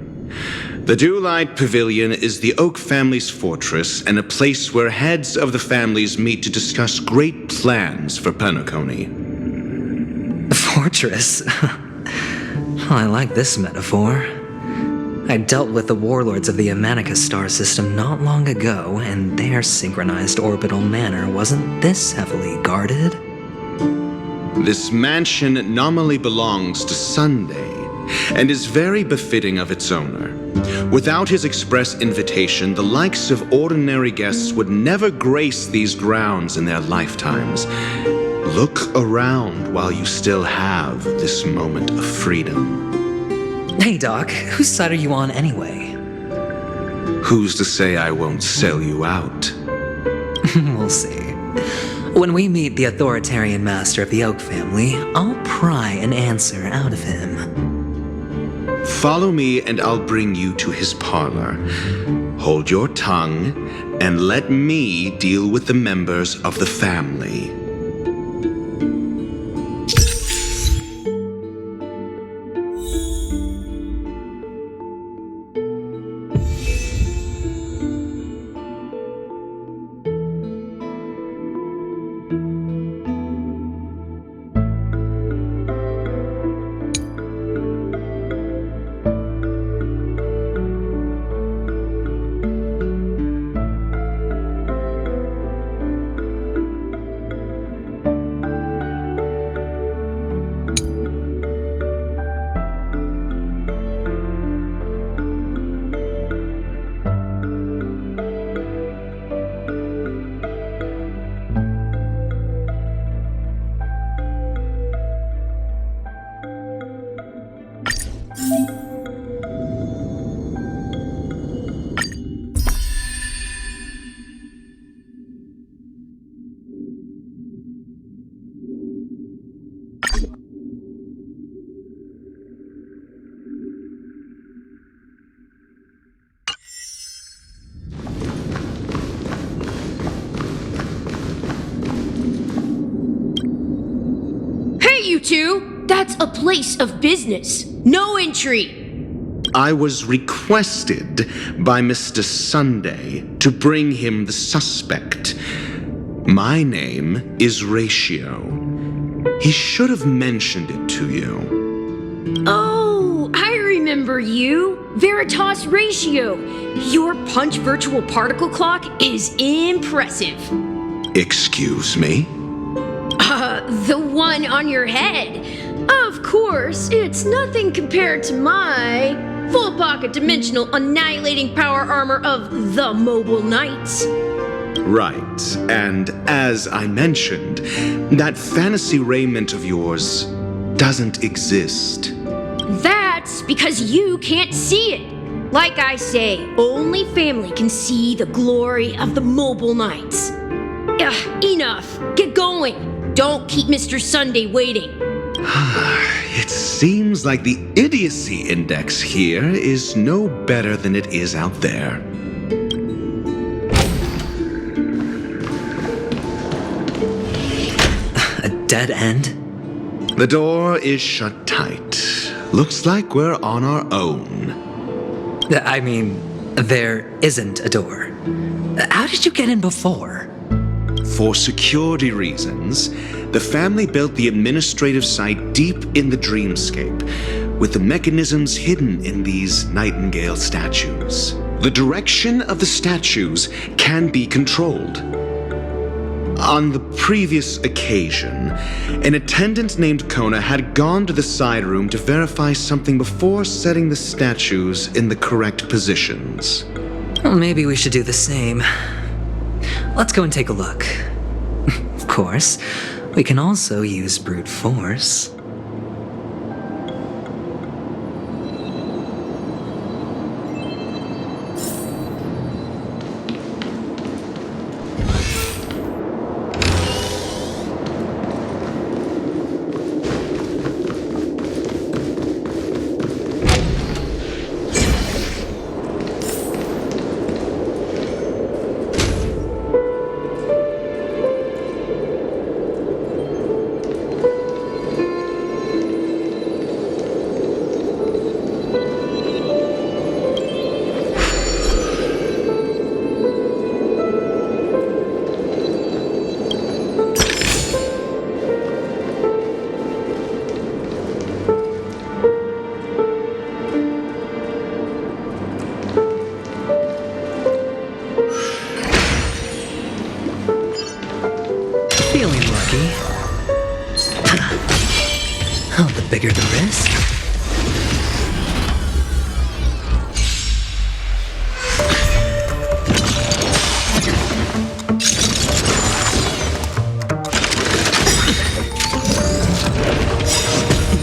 The Dewlight Pavilion is the Oak family's fortress and a place where heads of the families meet to discuss great plans for Penacony. Fortress? I like this metaphor. I dealt with the warlords of the Amanica star system not long ago, and their synchronized orbital manor wasn't this heavily guarded. This mansion nominally belongs to Sunday, and is very befitting of its owner. Without his express invitation, the likes of ordinary guests would never grace these grounds in their lifetimes. Look around while you still have this moment of freedom. Hey, Doc, whose side are you on anyway? Who's to say I won't sell you out? We'll see. When we meet the authoritarian master of the Oak family, I'll pry an answer out of him. Follow me and I'll bring you to his parlor. Hold your tongue and let me deal with the members of the family. That's a place of business. No entry. I was requested by Mr. Sunday to bring him the suspect. My name is Ratio. He should have mentioned it to you. Oh, I remember you. Veritas Ratio. Your punch virtual particle clock is impressive. Excuse me? The one on your head. Of course, it's nothing compared to my full pocket dimensional annihilating power armor of the Mobile Knights. Right, and as I mentioned, that fantasy raiment of yours doesn't exist. That's because you can't see it. Like I say, only family can see the glory of the Mobile Knights. Enough. Get going. Don't keep Mr. Sunday waiting. It seems like the idiocy index here is no better than it is out there. dead end? The door is shut tight. Looks like we're on our own. I mean, there isn't a door. How did you get in before? For security reasons, the family built the administrative site deep in the dreamscape, with the mechanisms hidden in these nightingale statues. The direction of the statues can be controlled. On the previous occasion, an attendant named Kona had gone to the side room to verify something before setting the statues in the correct positions. Well, maybe we should do the same. Let's go and take a look. Of course, we can also use brute force. Feeling lucky. Oh, the bigger the risk.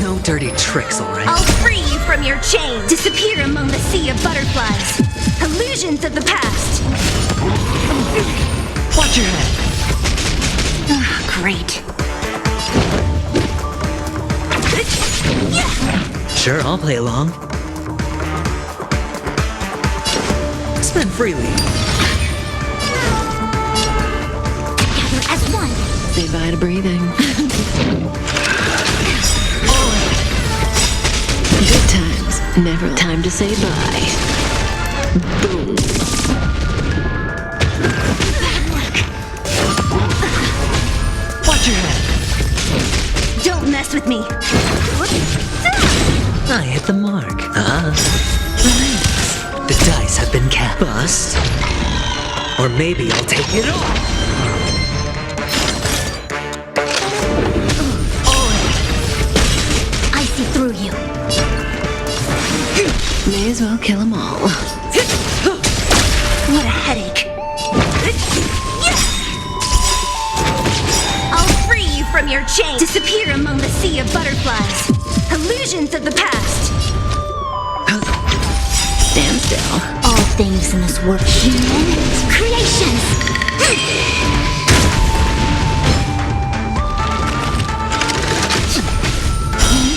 No dirty tricks, all right? I'll free you from your chains. Disappear among the sea of butterflies. Illusions of the past. Watch your head. Great. Sure, I'll play along. Spend freely. Together as one. Say bye to breathing. Good times, never time to say bye. Boom. Watch your head. Don't mess with me. I hit the mark. Relax. The dice have been cast. Bust. Or maybe I'll take it all. I see through you. May as well kill them all. What a headache. I'll free you from your chains. Disappear among the sea of butterflies. Illusions of the past. Stand still. All things in this world, human creations.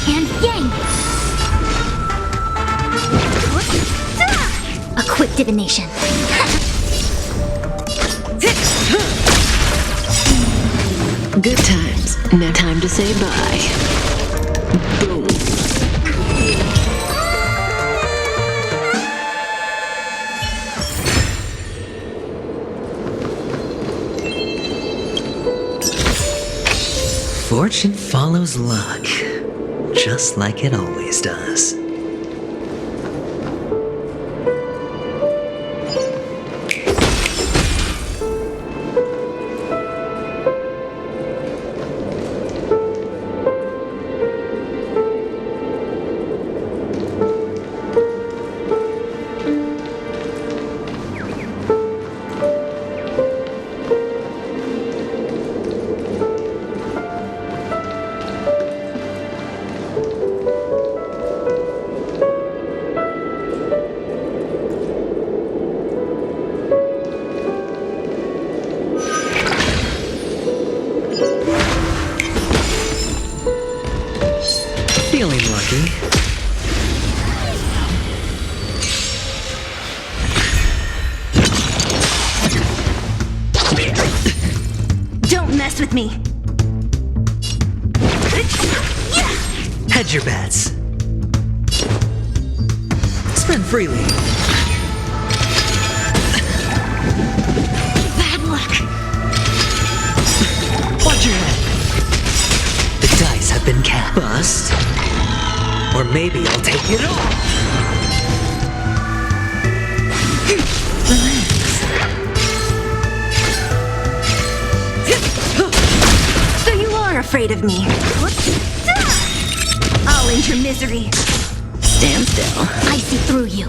Yin and yang. A quick divination. Good times, now time to say bye. Boom. Fortune follows luck, just like it always does. Feeling lucky. Don't mess with me. Hedge your bets. Spend freely. Bad luck. Watch your head. The dice have been cast. Bust. Or maybe I'll take it all. So you are afraid of me. I'll end your misery. Stand still. I see through you.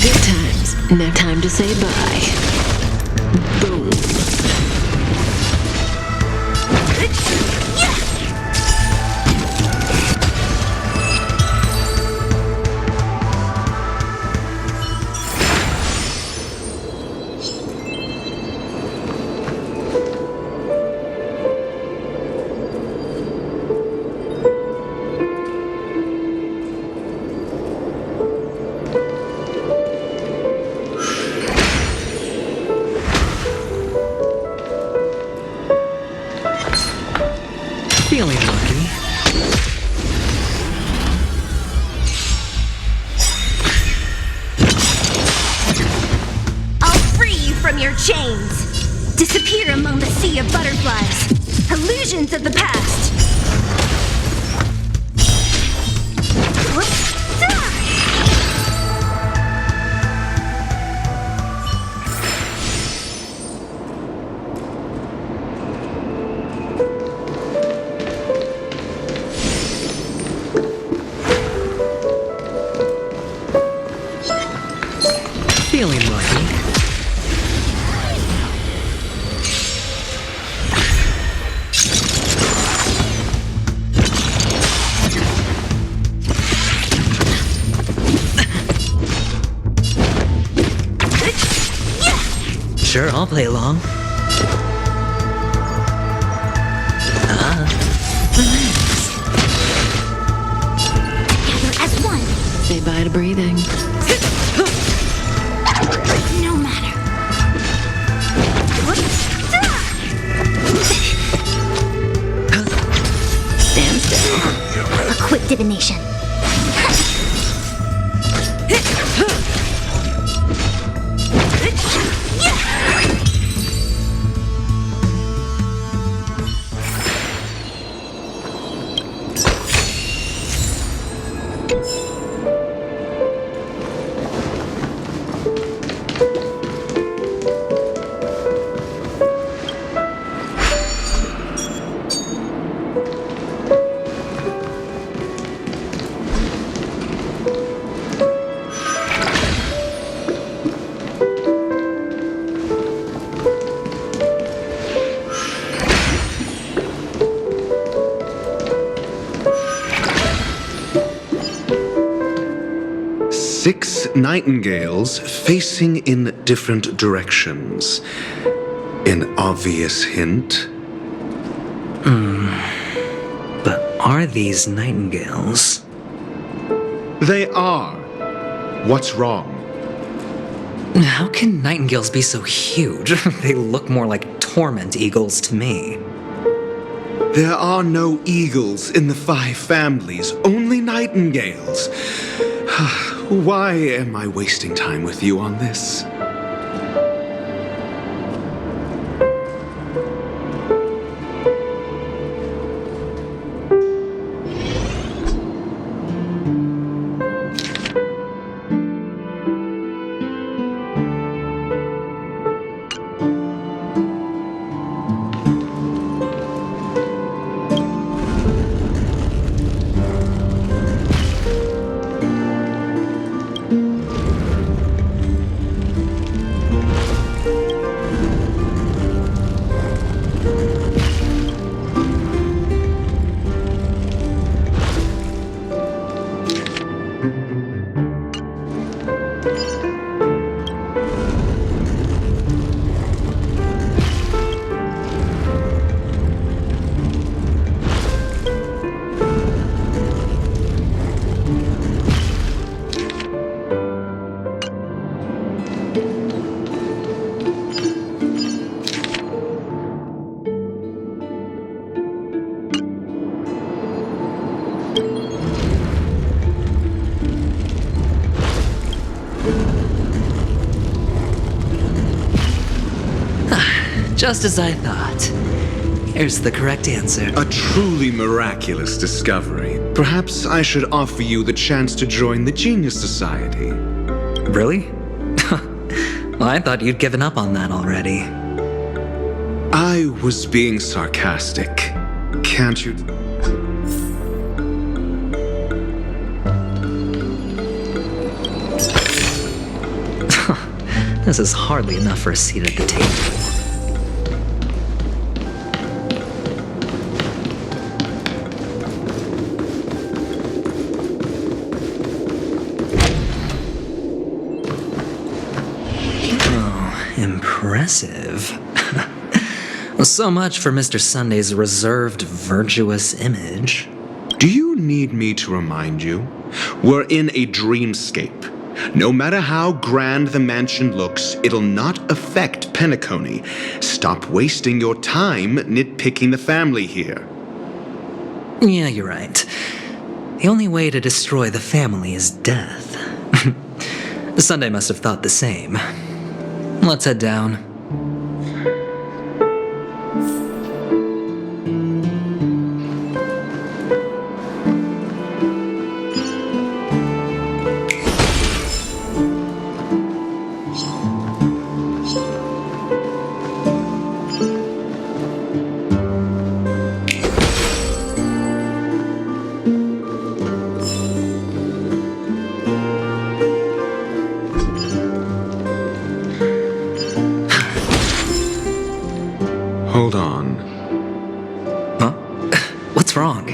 Good times. Now time to say bye. Boom. Feeling lucky. I'll free you from your chains. Disappear among the sea of butterflies. Illusions of the past. Feeling lucky. Sure, I'll play along. Together as one. Say bye to breathing. No matter. Stand still. A quick divination. Six nightingales facing in different directions. An obvious hint. But are these nightingales? They are. What's wrong? How can nightingales be so huge? They look more like torment eagles to me. There are no eagles in the five families, only nightingales. Why am I wasting time with you on this? Just as I thought. Here's the correct answer. A truly miraculous discovery. Perhaps I should offer you the chance to join the Genius Society. Really? Well, I thought you'd given up on that already. I was being sarcastic. Can't you? This is hardly enough for a seat at the table. Oh, impressive. So much for Mr. Sunday's reserved, virtuous image. Do you need me to remind you? We're in a dreamscape. No matter how grand the mansion looks, it'll not affect Penacony. Stop wasting your time nitpicking the family here. Yeah, you're right. The only way to destroy the family is death. Sunday must have thought the same. Let's head down. Hold on. Huh? What's wrong?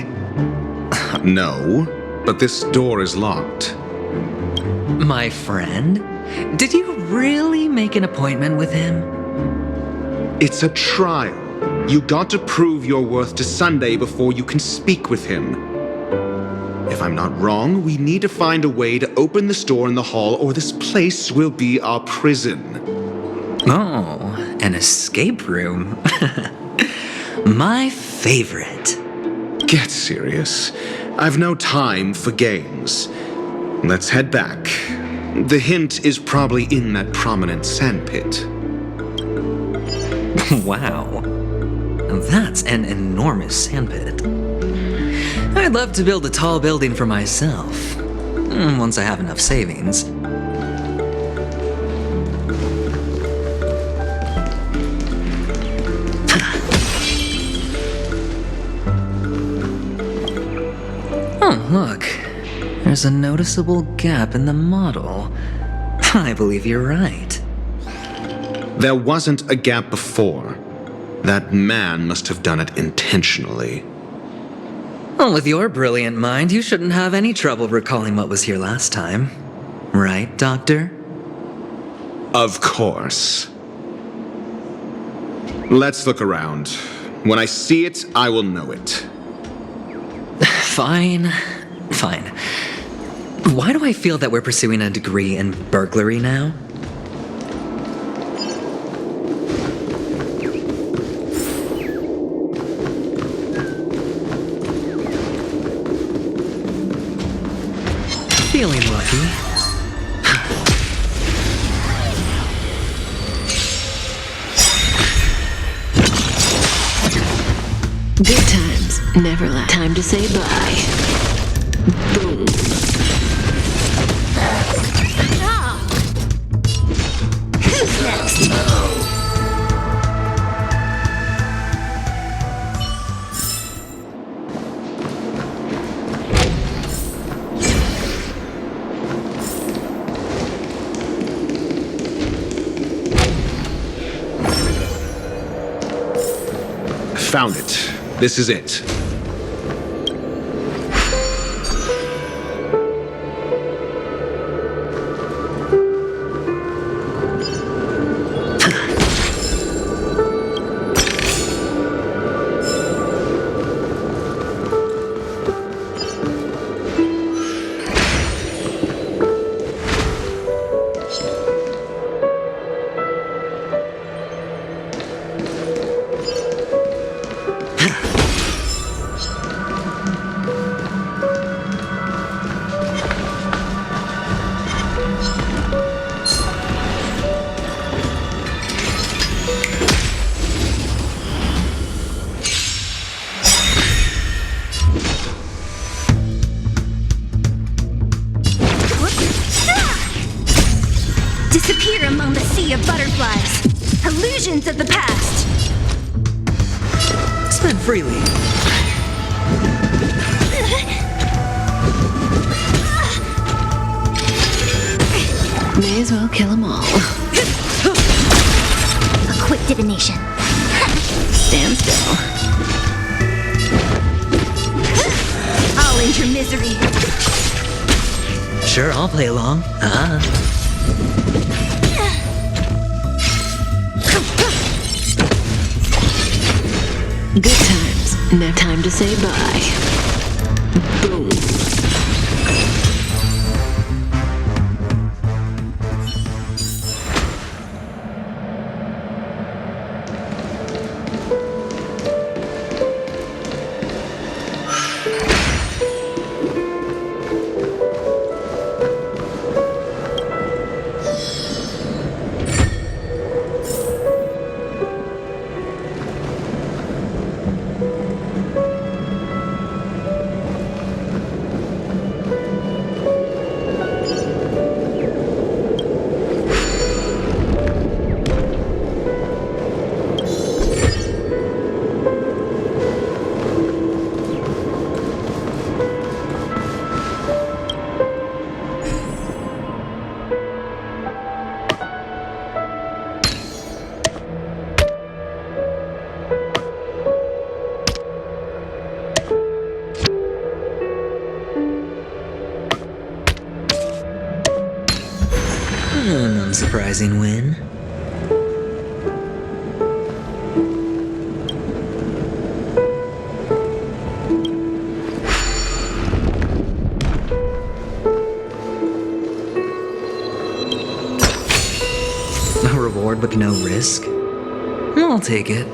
No, but this door is locked. My friend? Did you really make an appointment with him? It's a trial. You got to prove your worth to Sunday before you can speak with him. If I'm not wrong, we need to find a way to open this door in the hall, or this place will be our prison. Oh, an escape room. My favorite. Get serious. I've no time for games. Let's head back. The hint is probably in that prominent sandpit. Wow. That's an enormous sandpit. I'd love to build a tall building for myself. Once I have enough savings. Oh, look. There's a noticeable gap in the model. I believe you're right. There wasn't a gap before. That man must have done it intentionally. Well, with your brilliant mind, you shouldn't have any trouble recalling what was here last time. Right, Doctor? Of course. Let's look around. When I see it, I will know it. Fine. Fine. Why do I feel that we're pursuing a degree in burglary now? Feeling lucky. Good times never last. Time to say bye. Boom. Ah! Who's next? Found it. This is it. disappear among the sea of butterflies. Illusions of the past. Spend freely. May as well kill them all. A quick divination. Stand still. I'll end your misery. Sure, I'll play along. Good times. Now time to say bye. Boom. An unsurprising win. A reward with no risk? I'll take it.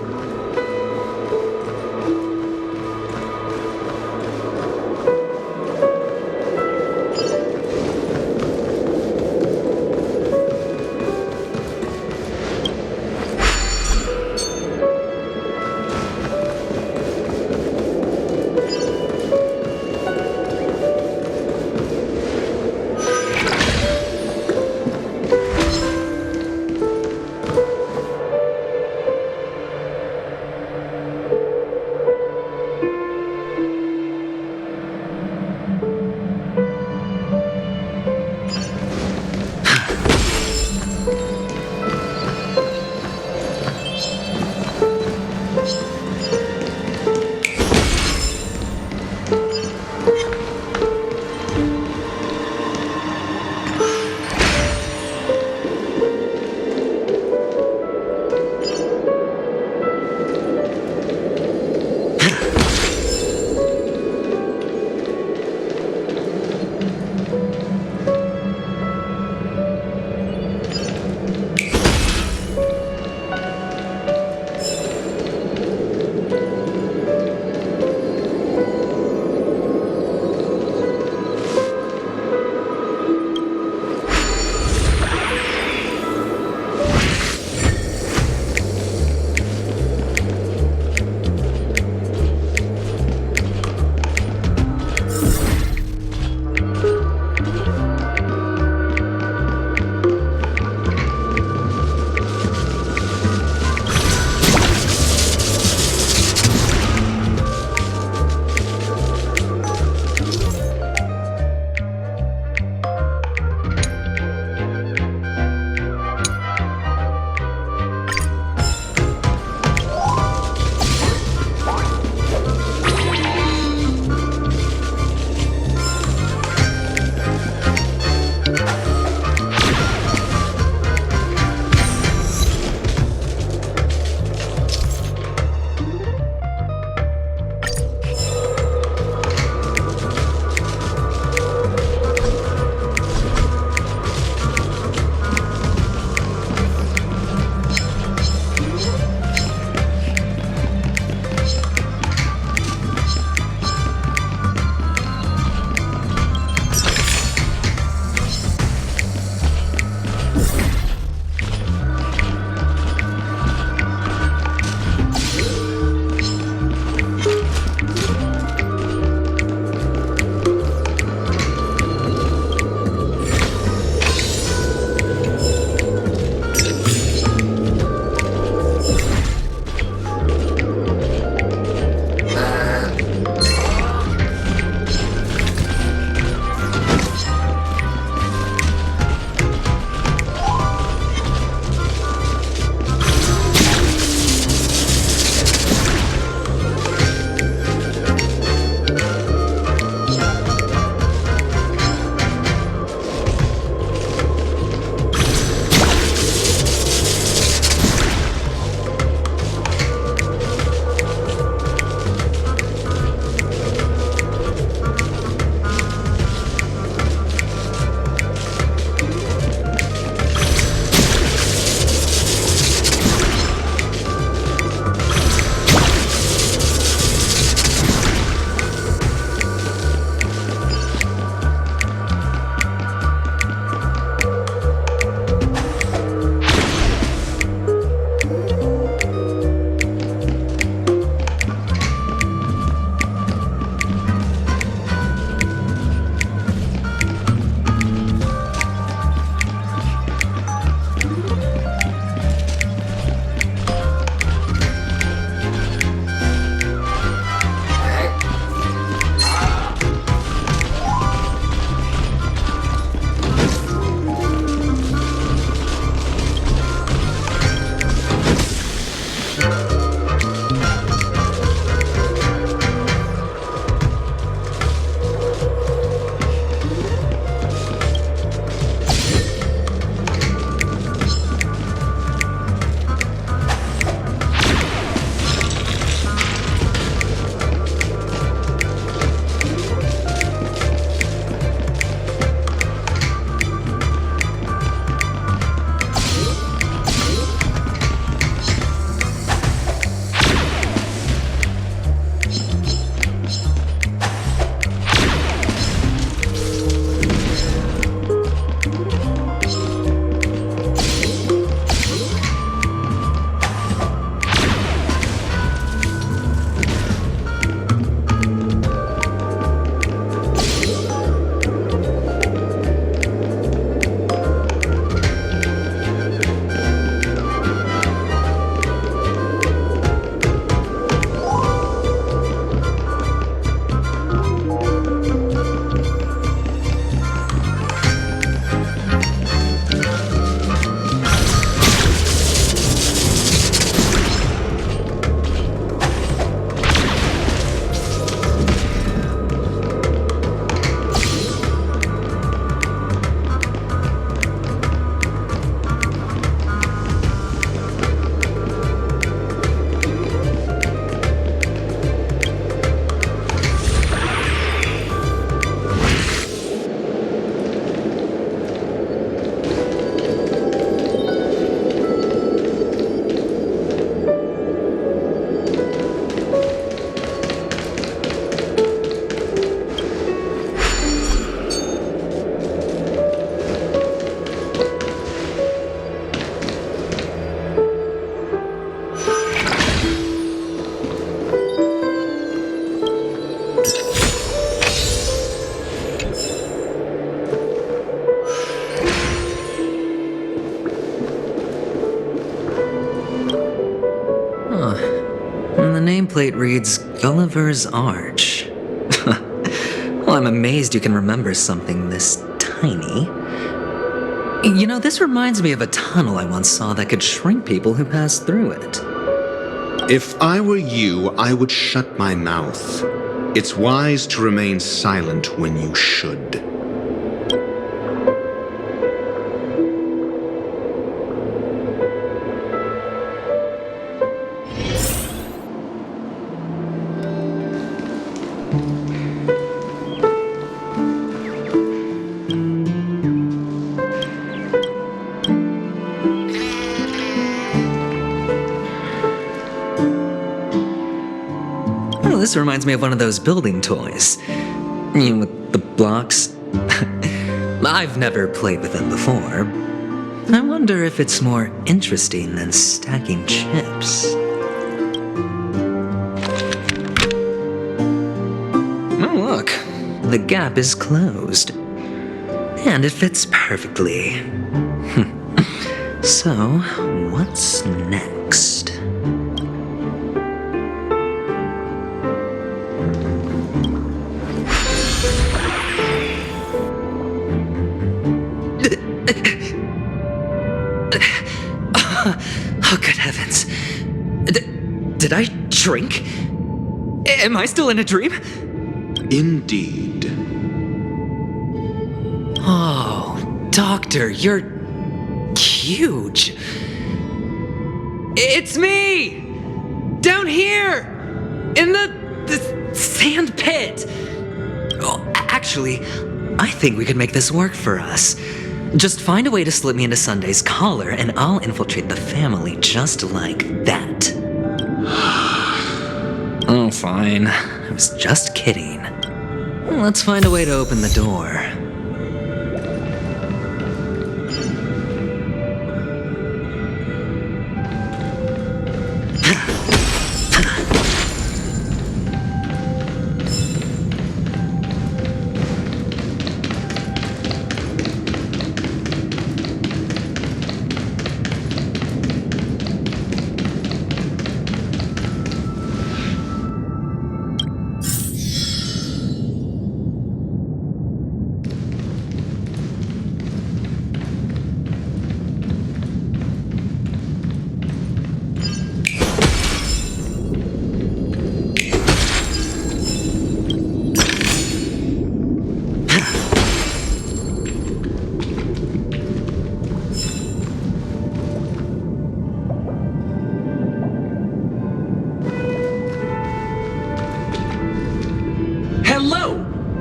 nameplate reads Gulliver's Arch. Well, I'm amazed you can remember something this tiny. You know, this reminds me of a tunnel I once saw that could shrink people who passed through it. If I were you, I would shut my mouth. It's wise to remain silent when you should. This reminds me of one of those building toys. You know, with the blocks. I've never played with them before. I wonder if it's more interesting than stacking chips. Oh, look. The gap is closed. And it fits perfectly. So, what's next? Oh, good heavens. Did I shrink? Am I still in a dream? Indeed. Oh, Doctor, you're huge. It's me! Down here! In the sand pit! Oh, actually, I think we could make this work for us. Just find a way to slip me into Sunday's collar, and I'll infiltrate the family just like that. Oh, fine. I was just kidding. Let's find a way to open the door.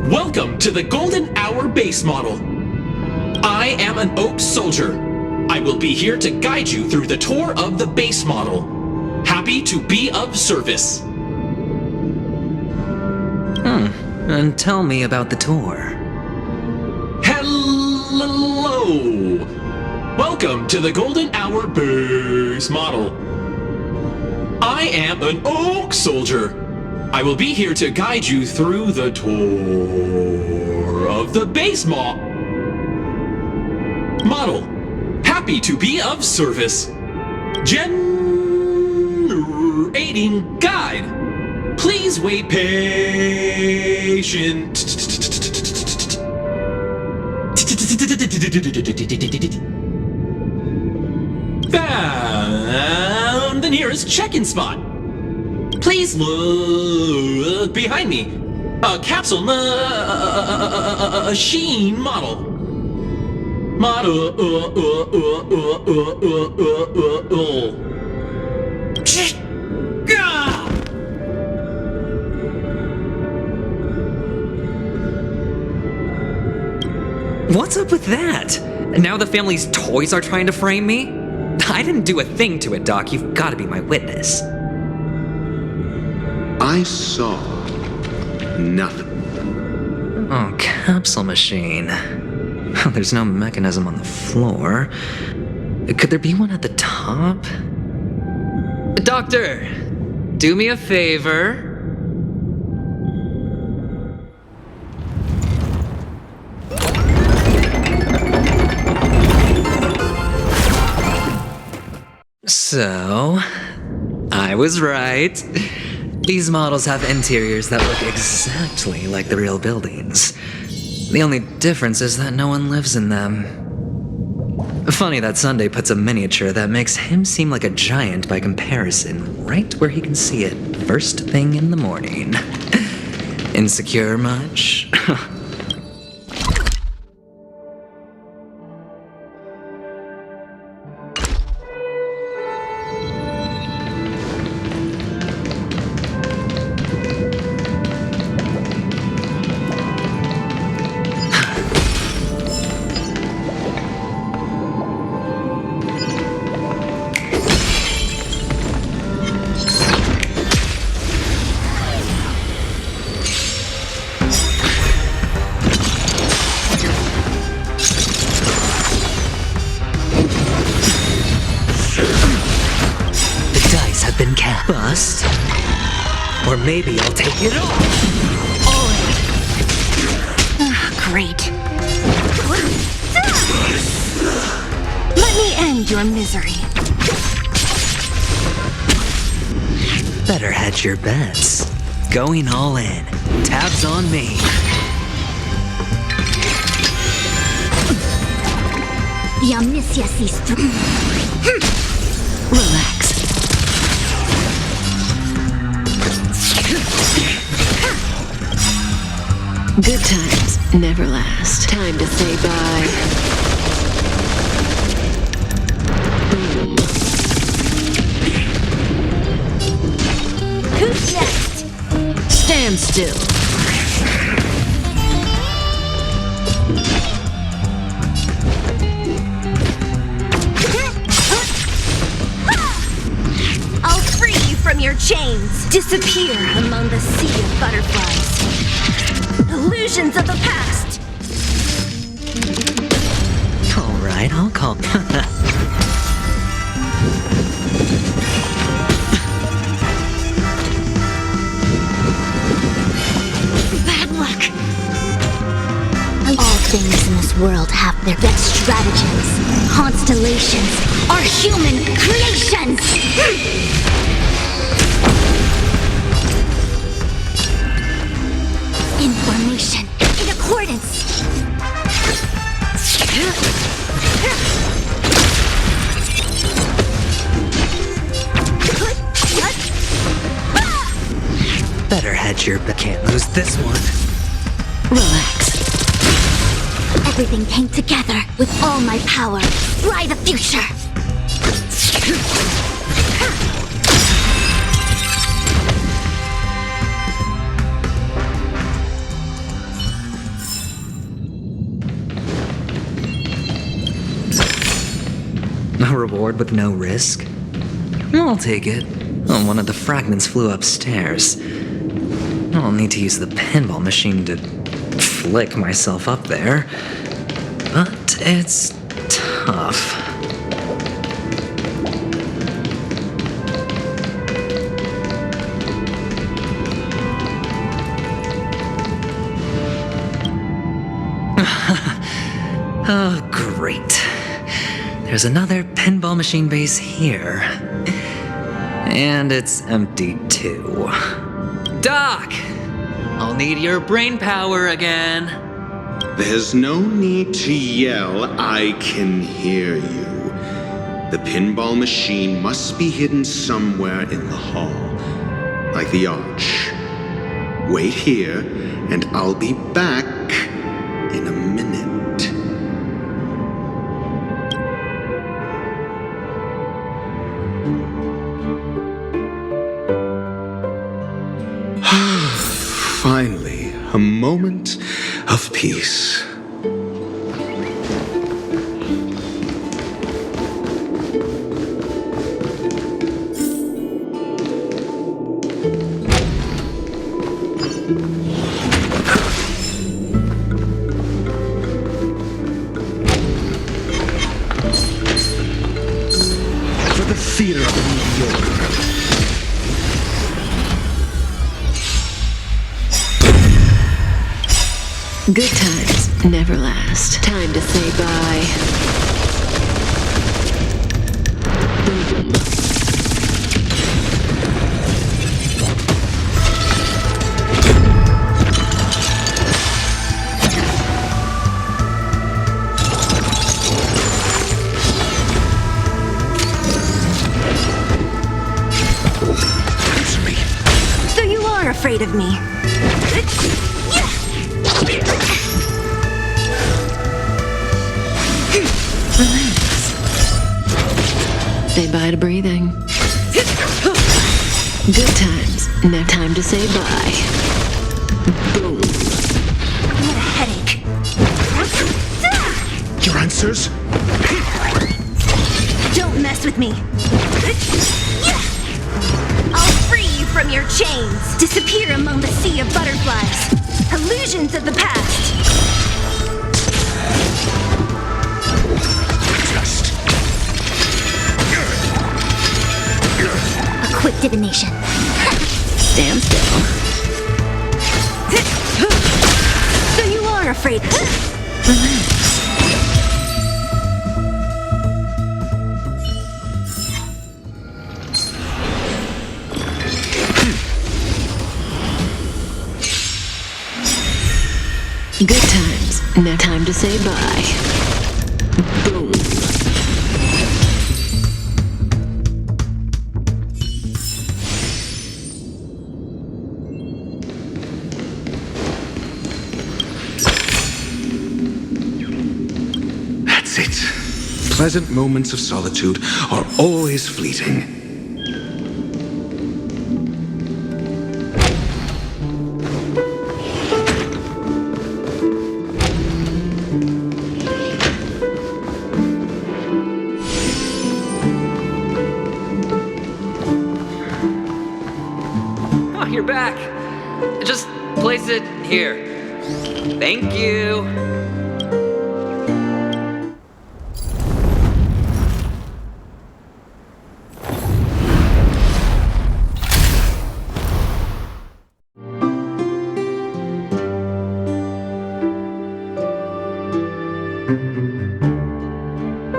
Welcome to the Golden Hour base model. I am an Oak Soldier. I will be here to guide you through the tour of the base model. Happy to be of service. And tell me about the tour. Hello! Welcome to the Golden Hour base model. I am an Oak Soldier. I will be here to guide you through the tour of the base model. Happy to be of service. Generating guide. Please wait patient. Found the nearest check-in spot. Please look behind me. A capsule machine model. What's up with that? Now the family's toys are trying to frame me? I didn't do a thing to it, Doc. You've got to be my witness. I saw nothing. Oh, capsule machine. There's no mechanism on the floor. Could there be one at the top? Doctor, do me a favor. So, I was right. These models have interiors that look exactly like the real buildings. The only difference is that no one lives in them. Funny that Sunday puts a miniature that makes him seem like a giant by comparison right where he can see it first thing in the morning. Insecure much? Been cast. Bust? Or maybe I'll take it all. Great. Let me end your misery. Better hedge your bets. Going all in. Tabs on me. The omniscia sees through. Relax. Good times never last. Time to say bye. Boom. Who's next? Stand still. I'll free you from your chains. Disappear among the sea of butterflies. Illusions of the past! Alright, I'll call. Bad luck! All things in this world have their best stratagems. Constellations are human creations! Information in accordance. Better hedge your bet. Can't lose this one. Relax. Everything came together with all my power. Fly the future. A reward with no risk? I'll take it. Oh, one of the fragments flew upstairs. I'll need to use the pinball machine to flick myself up there. But it's tough. Oh, great. There's another pinball machine base here. And it's empty too. Doc! I'll need your brain power again. There's no need to yell, I can hear you. The pinball machine must be hidden somewhere in the hall, like the arch. Wait here, and I'll be back in a minute. Finally, a moment of peace. For the theater of the mediocre. Good times never last. Time to say bye. Boom. afraid of me. Say bye to breathing. Good times. Now time to say bye. Boom. I had a headache. Your answers? Don't mess with me. I'll free you from your chains. Disappear among the sea of butterflies. Illusions of the past. A quick divination. Stand still. So you are afraid. Good times. Now time to say bye. Boom. That's it. Pleasant moments of solitude are always fleeting. Oh, you're back. Just place it here. Thank you.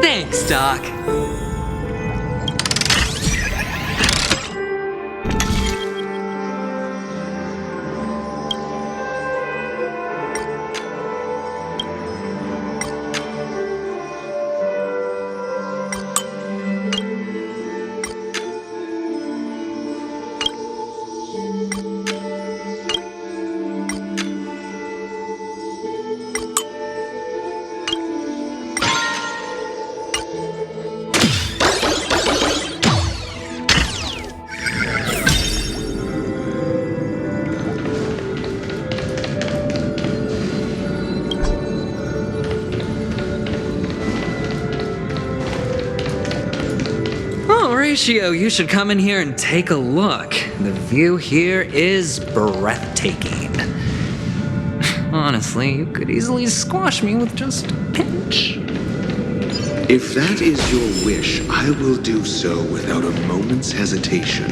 Thanks, Doc. Horatio, you should come in here and take a look. The view here is breathtaking. Honestly, you could easily squash me with just a pinch. If that is your wish, I will do so without a moment's hesitation.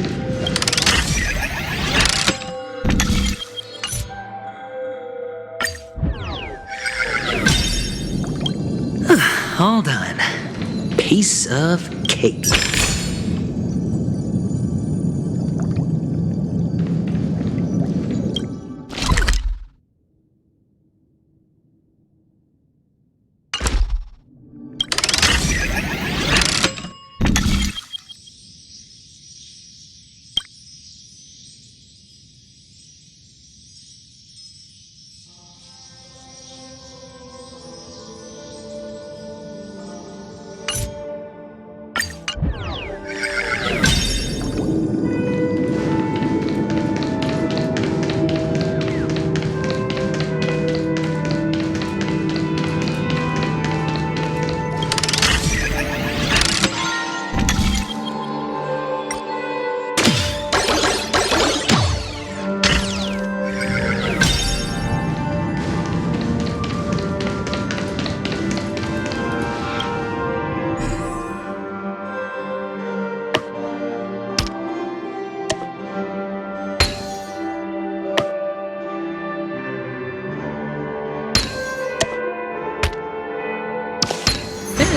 All done. Piece of cake.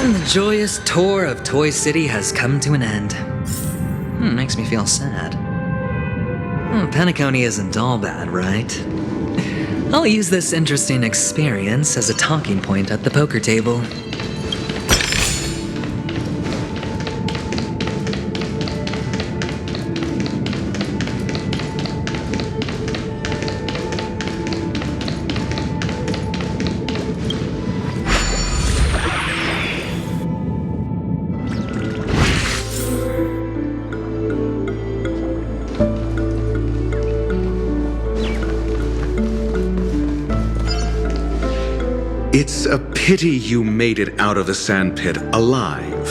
And the joyous tour of Toy City has come to an end. Makes me feel sad. Penacony isn't all bad, right? I'll use this interesting experience as a talking point at the poker table. a pity you made it out of the sandpit alive.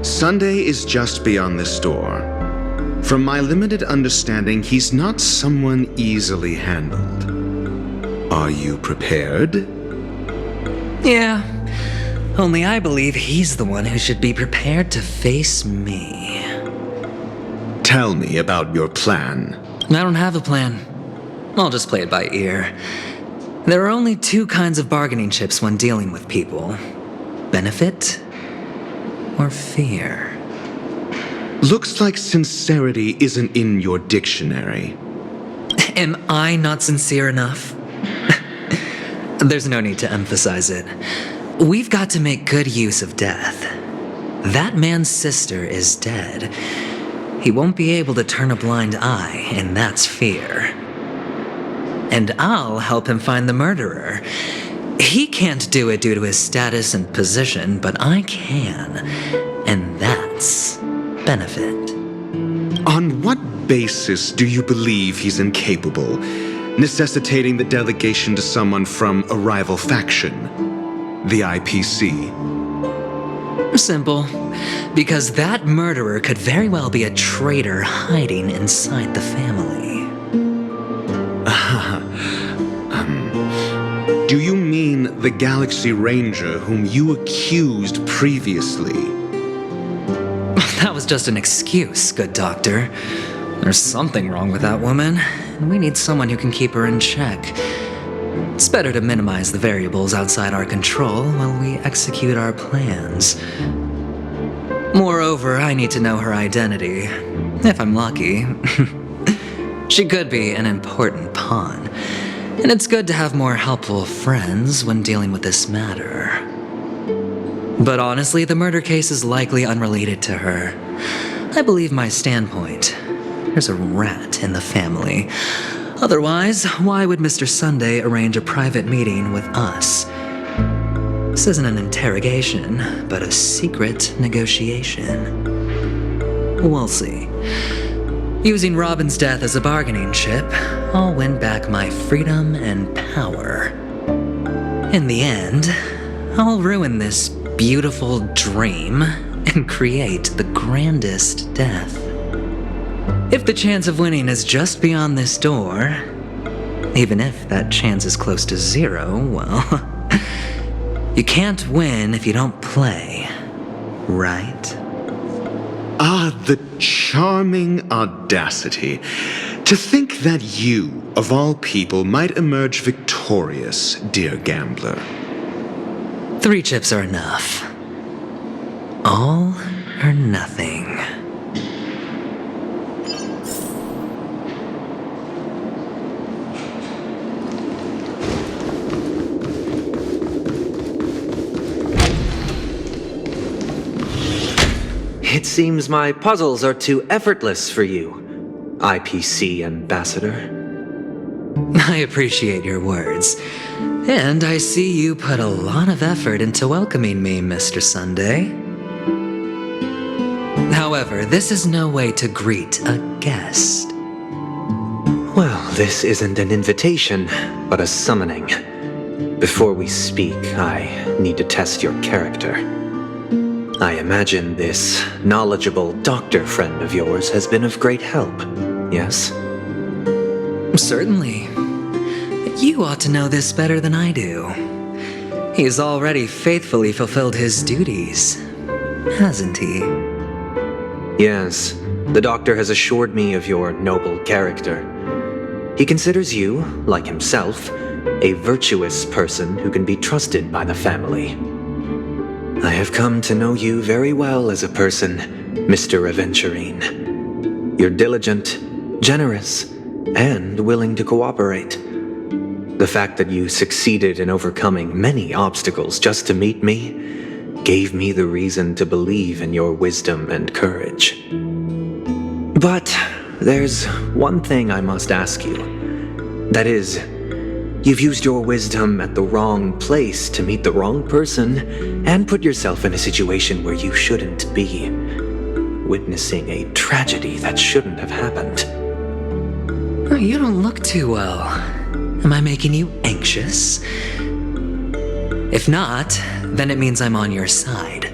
Sunday is just beyond this door. From my limited understanding, he's not someone easily handled. Are you prepared? Yeah. Only I believe he's the one who should be prepared to face me. Tell me about your plan. I don't have a plan. I'll just play it by ear. There are only two kinds of bargaining chips when dealing with people: benefit or fear. Looks like sincerity isn't in your dictionary. Am I not sincere enough? There's no need to emphasize it. We've got to make good use of death. That man's sister is dead. He won't be able to turn a blind eye, and that's fear. And I'll help him find the murderer. He can't do it due to his status and position, but I can. And that's benefit. On what basis do you believe he's incapable, necessitating the delegation to someone from a rival faction? The IPC? Simple. Because that murderer could very well be a traitor hiding inside the family. Do you mean the Galaxy Ranger whom you accused previously? That was just an excuse, good doctor. There's something wrong with that woman, and we need someone who can keep her in check. It's better to minimize the variables outside our control while we execute our plans. Moreover, I need to know her identity, if I'm lucky. She could be an important pawn, and it's good to have more helpful friends when dealing with this matter. But honestly, the murder case is likely unrelated to her. I believe my standpoint. There's a rat in the family. Otherwise, why would Mr. Sunday arrange a private meeting with us? This isn't an interrogation, but a secret negotiation. We'll see. Using Robin's death as a bargaining chip, I'll win back my freedom and power. In the end, I'll ruin this beautiful dream and create the grandest death. If the chance of winning is just beyond this door, even if that chance is close to zero, well, you can't win if you don't play, right? Ah, the charming audacity. To think that you, of all people, might emerge victorious, dear gambler. 3 chips are enough. All or nothing. It seems my puzzles are too effortless for you, IPC Ambassador. I appreciate your words. And I see you put a lot of effort into welcoming me, Mr. Sunday. However, this is no way to greet a guest. Well, this isn't an invitation, but a summoning. Before we speak, I need to test your character. I imagine this knowledgeable doctor friend of yours has been of great help, yes? Certainly. You ought to know this better than I do. He's already faithfully fulfilled his duties, hasn't he? Yes, the doctor has assured me of your noble character. He considers you, like himself, a virtuous person who can be trusted by the family. I have come to know you very well as a person, Mr. Aventurine. You're diligent, generous, and willing to cooperate. The fact that you succeeded in overcoming many obstacles just to meet me gave me the reason to believe in your wisdom and courage. But there's one thing I must ask you. That is, you've used your wisdom at the wrong place to meet the wrong person and put yourself in a situation where you shouldn't be, witnessing a tragedy that shouldn't have happened. You don't look too well. Am I making you anxious? If not, then it means I'm on your side.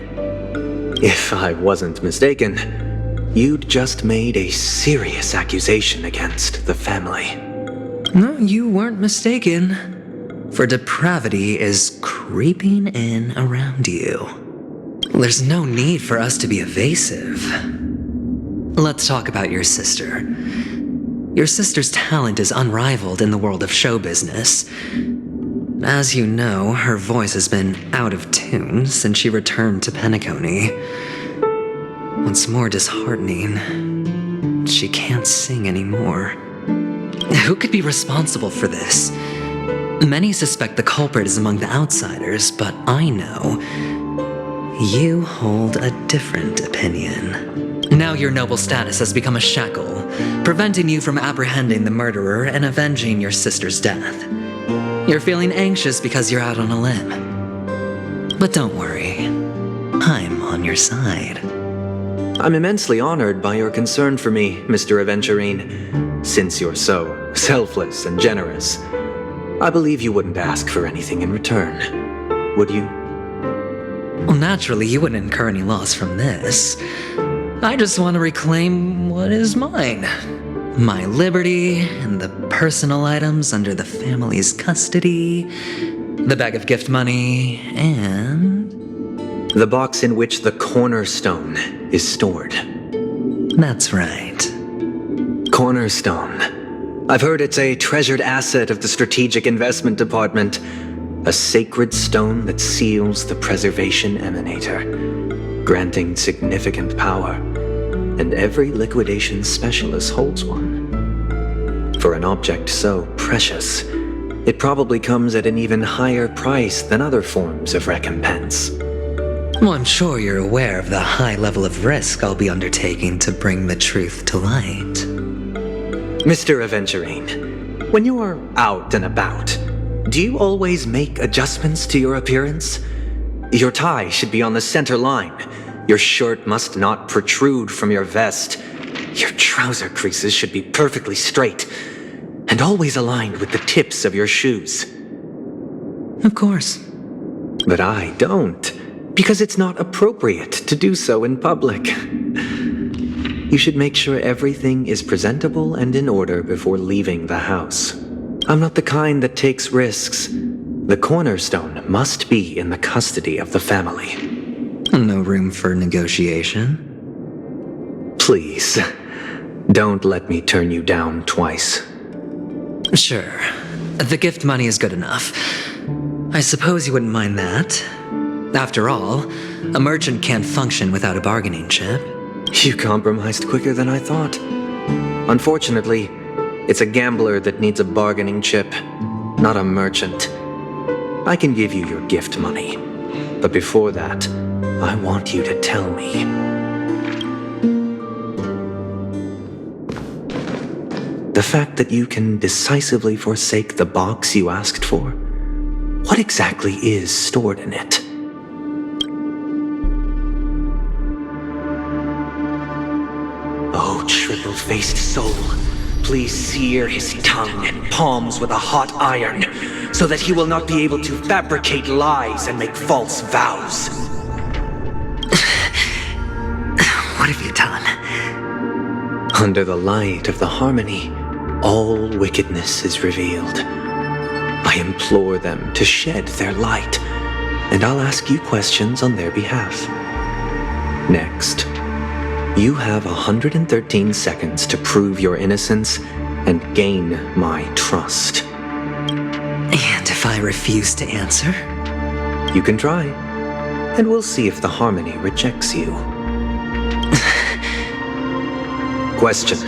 If I wasn't mistaken, you'd just made a serious accusation against the family. No, you weren't mistaken. For depravity is creeping in around you. There's no need for us to be evasive. Let's talk about your sister. Your sister's talent is unrivaled in the world of show business. As you know, her voice has been out of tune since she returned to Penacony. What's more disheartening, she can't sing anymore. Who could be responsible for this? Many suspect the culprit is among the outsiders, but I know you hold a different opinion. Now your noble status has become a shackle, preventing you from apprehending the murderer and avenging your sister's death. You're feeling anxious because you're out on a limb. But don't worry, I'm on your side. I'm immensely honored by your concern for me, Mr. Aventurine. Since you're so selfless and generous, I believe you wouldn't ask for anything in return, would you? Well, naturally, you wouldn't incur any loss from this. I just want to reclaim what is mine. My liberty and the personal items under the family's custody, the bag of gift money, and the box in which the cornerstone is stored. That's right. Cornerstone. I've heard it's a treasured asset of the Strategic Investment Department. A sacred stone that seals the preservation emanator, granting significant power. And every liquidation specialist holds one. For an object so precious, it probably comes at an even higher price than other forms of recompense. Well, I'm sure you're aware of the high level of risk I'll be undertaking to bring the truth to light. Mr. Aventurine, when you are out and about, do you always make adjustments to your appearance? Your tie should be on the center line. Your shirt must not protrude from your vest. Your trouser creases should be perfectly straight and always aligned with the tips of your shoes. Of course. But I don't, because it's not appropriate to do so in public. You should make sure everything is presentable and in order before leaving the house. I'm not the kind that takes risks. The cornerstone must be in the custody of the family. No room for negotiation. Please, don't let me turn you down twice. Sure. The gift money is good enough. I suppose you wouldn't mind that. After all, a merchant can't function without a bargaining chip. You compromised quicker than I thought. Unfortunately, it's a gambler that needs a bargaining chip, not a merchant. I can give you your gift money, but before that, I want you to tell me. The fact that you can decisively forsake the box you asked for, what exactly is stored in it? Oh, triple-faced soul, please sear his tongue and palms with a hot iron, so that he will not be able to fabricate lies and make false vows. What have you done? Under the light of the harmony, all wickedness is revealed. I implore them to shed their light, and I'll ask you questions on their behalf. Next, you have 113 seconds to prove your innocence and gain my trust. And if I refuse to answer? You can try, and we'll see if the harmony rejects you. Question: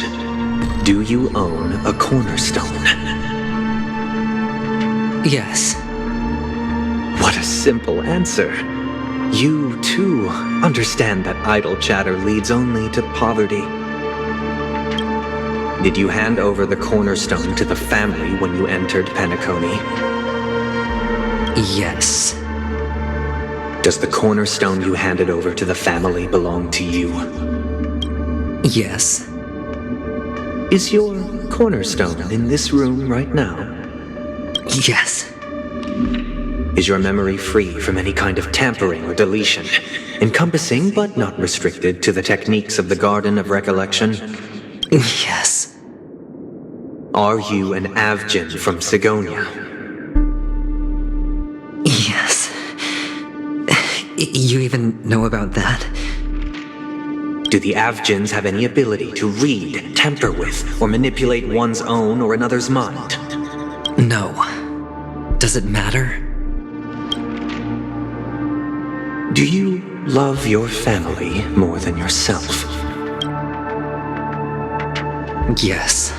do you own a cornerstone? Yes. What a simple answer. You, too, understand that idle chatter leads only to poverty. Did you hand over the cornerstone to the family when you entered Penacony? Yes. Does the cornerstone you handed over to the family belong to you? Yes. Is your cornerstone in this room right now? Yes. Is your memory free from any kind of tampering or deletion, encompassing but not restricted to the techniques of the Garden of Recollection? Yes. Are you an Avgin from Sigonia? Yes. You even know about that? Do the Avgins have any ability to read, tamper with, or manipulate one's own or another's mind? No. Does it matter? Do you love your family more than yourself? Yes.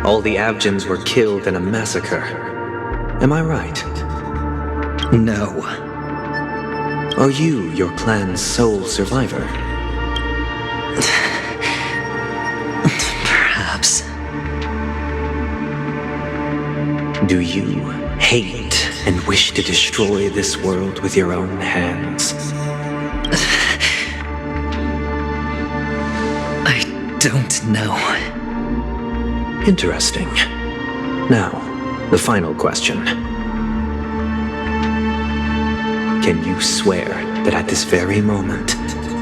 All the Avgins were killed in a massacre. Am I right? No. Are you your clan's sole survivor? Perhaps. Do you hate and wish to destroy this world with your own hands? I don't know. Interesting. Now, the final question. Can you swear that at this very moment,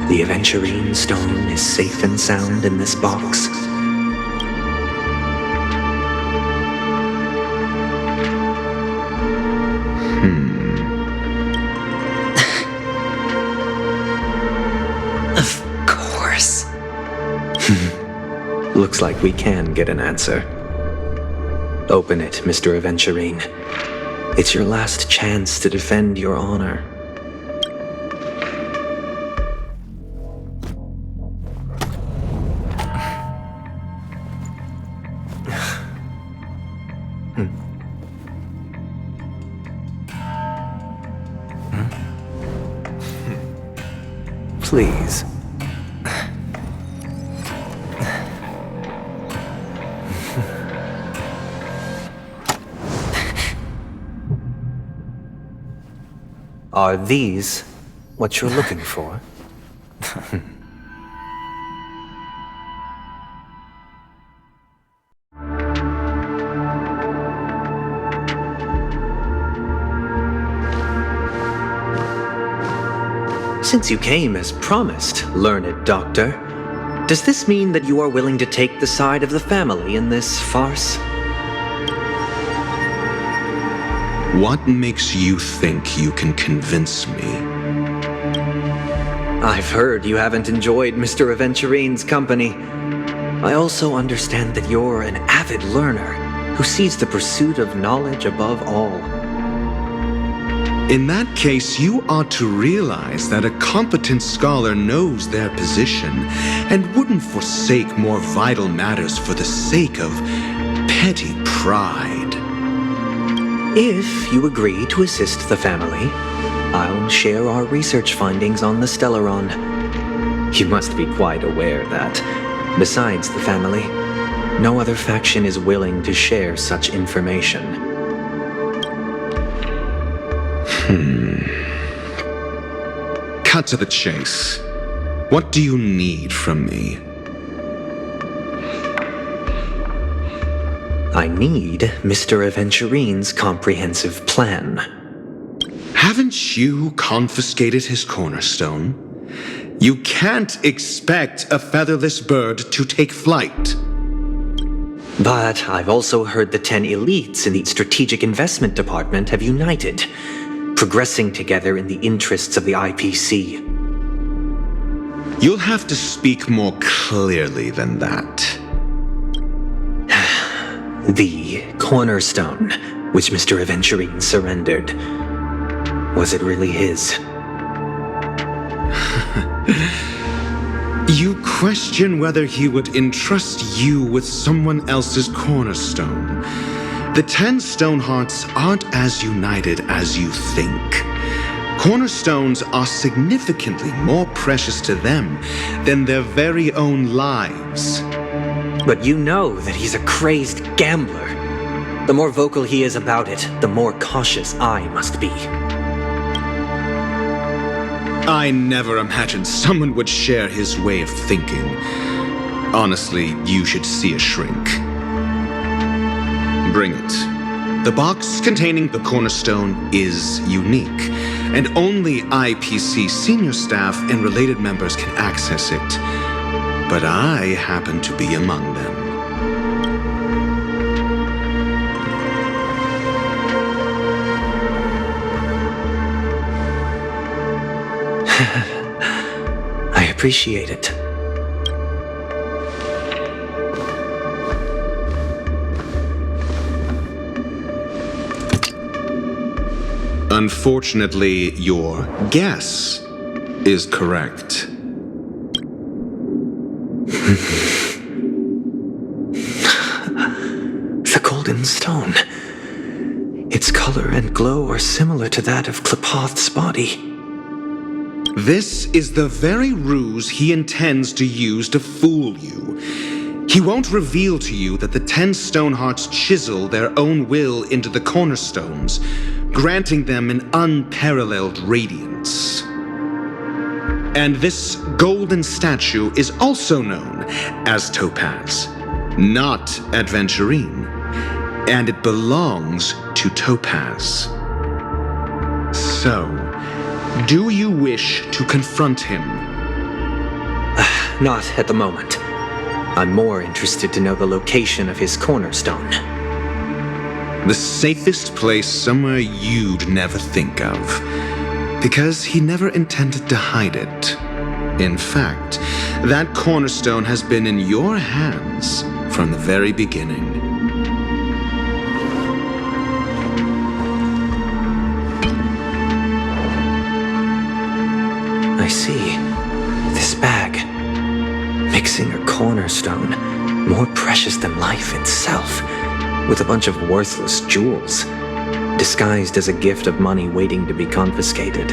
the Aventurine Stone is safe and sound in this box? Of course. Looks like we can get an answer. Open it, Mr. Aventurine. It's your last chance to defend your honor. Please. Are these what you're looking for? Since you came as promised, learned doctor, does this mean that you are willing to take the side of the family in this farce? What makes you think you can convince me? I've heard you haven't enjoyed Mr. Aventurine's company. I also understand that you're an avid learner who sees the pursuit of knowledge above all. In that case, you ought to realize that a competent scholar knows their position and wouldn't forsake more vital matters for the sake of petty pride. If you agree to assist the family, I'll share our research findings on the Stellaron. You must be quite aware that, besides the family, no other faction is willing to share such information. Cut to the chase. What do you need from me? I need Mr. Aventurine's comprehensive plan. Haven't you confiscated his cornerstone? You can't expect a featherless bird to take flight. But I've also heard the 10 elites in the Strategic Investment Department have united, progressing together in the interests of the IPC. You'll have to speak more clearly than that. The cornerstone, which Mr. Aventurine surrendered. Was it really his? You question whether he would entrust you with someone else's cornerstone. The 10 Stonehearts aren't as united as you think. Cornerstones are significantly more precious to them than their very own lives. But you know that he's a crazed gambler. The more vocal he is about it, the more cautious I must be. I never imagined someone would share his way of thinking. Honestly, you should see a shrink. Bring it. The box containing the cornerstone is unique, and only IPC senior staff and related members can access it. But I happen to be among them. I appreciate it. Unfortunately, your guess is correct. The golden stone. Its color and glow are similar to that of Klepoth's body. This is the very ruse he intends to use to fool you. He won't reveal to you that the 10 Stonehearts chisel their own will into the cornerstones, granting them an unparalleled radiance. And this golden statue is also known as Topaz, not Adventurine, and it belongs to Topaz. So, do you wish to confront him? Not at the moment. I'm more interested to know the location of his cornerstone. The safest place somewhere you'd never think of. Because he never intended to hide it. In fact, that cornerstone has been in your hands from the very beginning. I see. This bag. Mixing a cornerstone, more precious than life itself, with a bunch of worthless jewels, disguised as a gift of money waiting to be confiscated,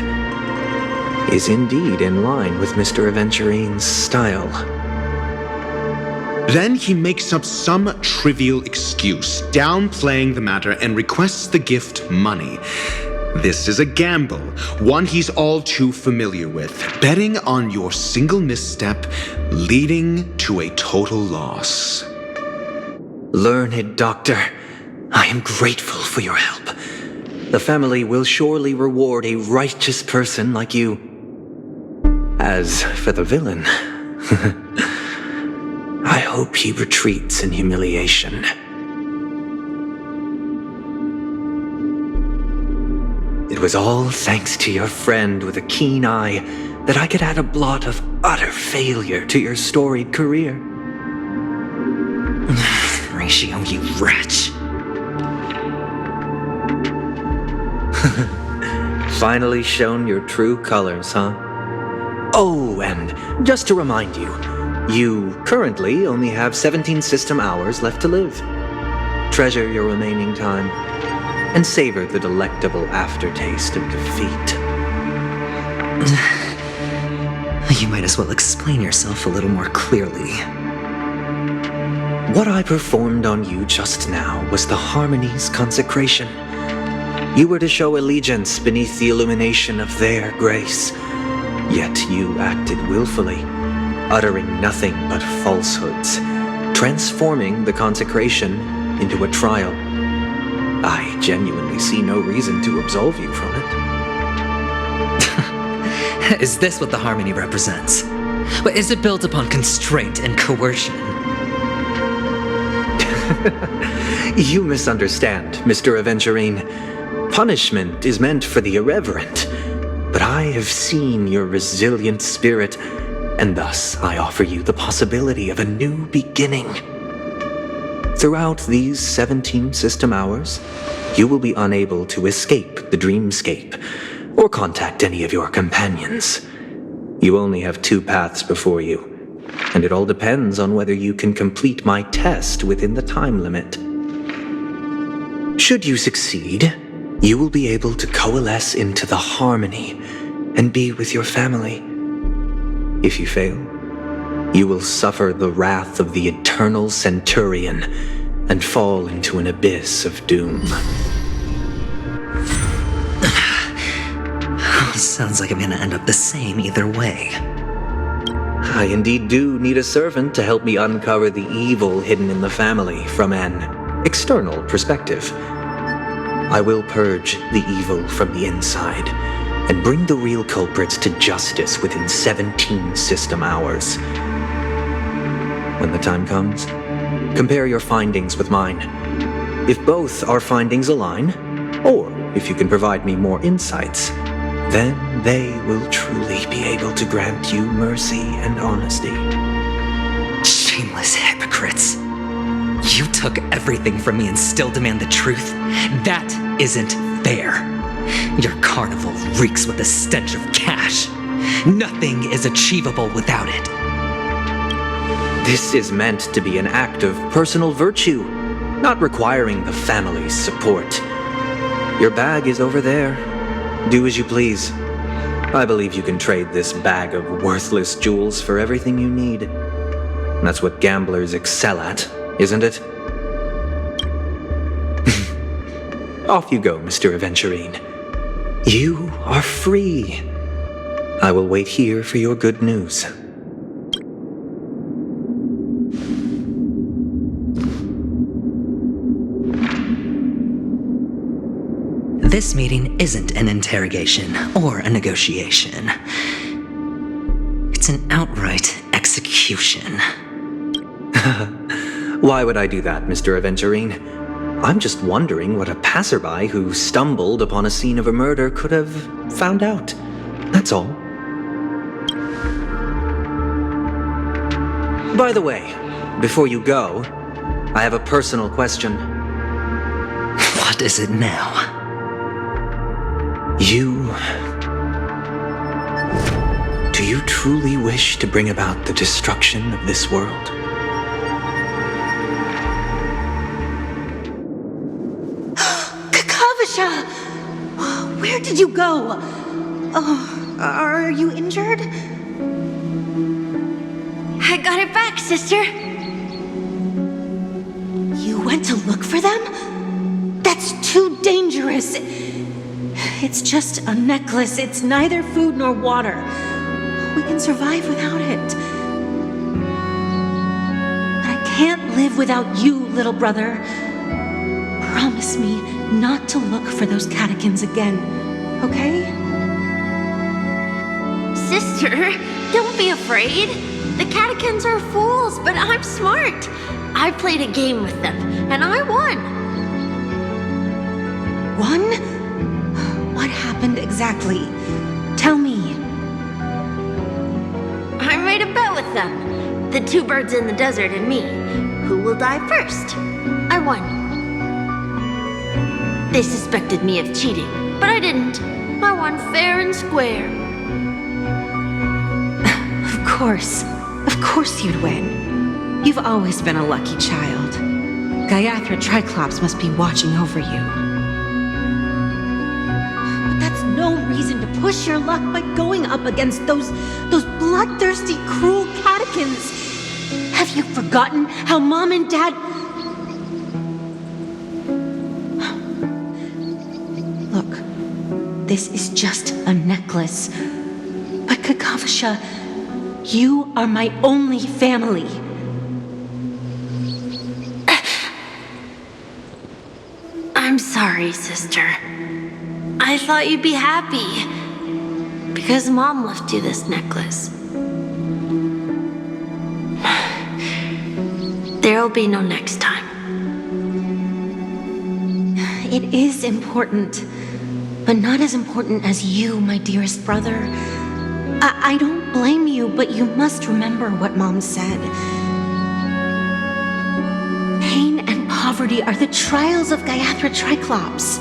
is indeed in line with Mr. Aventurine's style. Then he makes up some trivial excuse, downplaying the matter, and requests the gift money. This is a gamble, one he's all too familiar with, betting on your single misstep, leading to a total loss. Learned doctor, I am grateful for your help. The family will surely reward a righteous person like you. As for the villain, I hope he retreats in humiliation. It was all thanks to your friend with a keen eye that I could add a blot of utter failure to your storied career. Ratio, you wretch. Finally shown your true colors, huh? Oh, and just to remind you, you currently only have 17 system hours left to live. Treasure your remaining time, and savor the delectable aftertaste of defeat. You might as well explain yourself a little more clearly. What I performed on you just now was the Harmony's consecration. You were to show allegiance beneath the illumination of their grace. Yet you acted willfully, uttering nothing but falsehoods, transforming the consecration into a trial. I genuinely see no reason to absolve you from it. Is this what the Harmony represents? But is it built upon constraint and coercion? You misunderstand, Mr. Aventurine. Punishment is meant for the irreverent, but I have seen your resilient spirit, and thus I offer you the possibility of a new beginning. Throughout these 17 system hours, you will be unable to escape the dreamscape or contact any of your companions. You only have 2 paths before you, and it all depends on whether you can complete my test within the time limit. Should you succeed, you will be able to coalesce into the Harmony and be with your family. If you fail, you will suffer the wrath of the eternal Centurion and fall into an abyss of doom. Sounds like I'm gonna end up the same either way. I indeed do need a servant to help me uncover the evil hidden in the family from an external perspective. I will purge the evil from the inside and bring the real culprits to justice within 17 system hours. When the time comes, compare your findings with mine. If both our findings align, or if you can provide me more insights, then they will truly be able to grant you mercy and honesty. Shameless hypocrites. You took everything from me and still demand the truth? That isn't fair. Your carnival reeks with the stench of cash. Nothing is achievable without it. This is meant to be an act of personal virtue, not requiring the family's support. Your bag is over there. Do as you please. I believe you can trade this bag of worthless jewels for everything you need. That's what gamblers excel at, isn't it? Off you go, Mr. Aventurine. You are free. I will wait here for your good news. This meeting isn't an interrogation or a negotiation. It's an outright execution. Why would I do that, Mr. Aventurine? I'm just wondering what a passerby who stumbled upon a scene of a murder could have found out. That's all. By the way, before you go, I have a personal question. What is it now? Do you truly wish to bring about the destruction of this world? Kakavasha! Where did you go? Oh, are you injured? I got it back, sister. You went to look for them? That's too dangerous. It's just a necklace. It's neither food nor water. We can survive without it. But I can't live without you, little brother. Promise me not to look for those catechins again, okay? Sister, don't be afraid. The catechins are fools, but I'm smart. I played a game with them, and I won. Won? What happened exactly? Tell me. I made a bet with them. The two birds in the desert and me. Who will die first? I won. They suspected me of cheating, but I didn't. I won fair and square. Of course you'd win. You've always been a lucky child. Gayathra Triclops must be watching over you. But that's no reason to push your luck by going up against those bloodthirsty, cruel catechins. Have you forgotten how Mom and Dad... Look, this is just a necklace. But Kakavasha, you are my only family. I'm sorry, sister. I thought you'd be happy. Because Mom left you this necklace. There'll be no next time. It is important, but not as important as you, my dearest brother. I don't blame you, but you must remember what Mom said. Pain and poverty are the trials of Gayathra Triclops.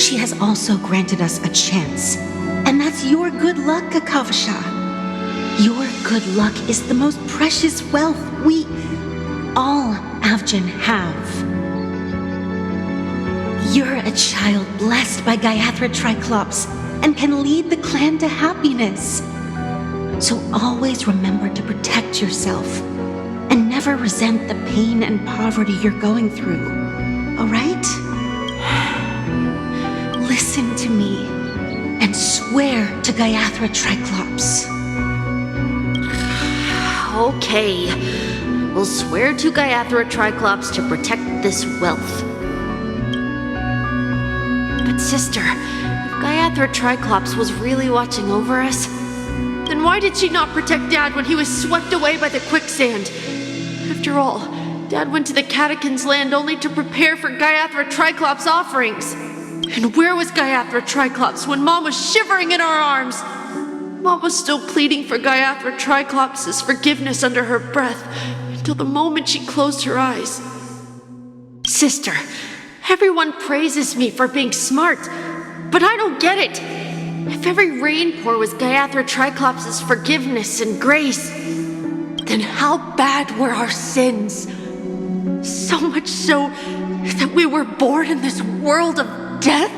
She has also granted us a chance, and that's your good luck, Kakavasha. Your good luck is the most precious wealth we, all Avgin, have. You're a child blessed by Gayathra Triclops and can lead the clan to happiness. So always remember to protect yourself and never resent the pain and poverty you're going through, all right? Listen to me and swear to Gayathra Triclops. Okay. We'll swear to Gayathra Triclops to protect this wealth. But sister, if Gaiathra Triclops was really watching over us, then why did she not protect Dad when he was swept away by the quicksand? After all, Dad went to the Catechins' land only to prepare for Gaiathra Triclops' offerings. And where was Gaiathra Triclops when Mom was shivering in our arms? Mom was still pleading for Gaiathra Triclops' forgiveness under her breath until the moment she closed her eyes. Sister, everyone praises me for being smart, but I don't get it. If every rainpour was Gaiathra Triclops' forgiveness and grace, then how bad were our sins? So much so that we were born in this world of death?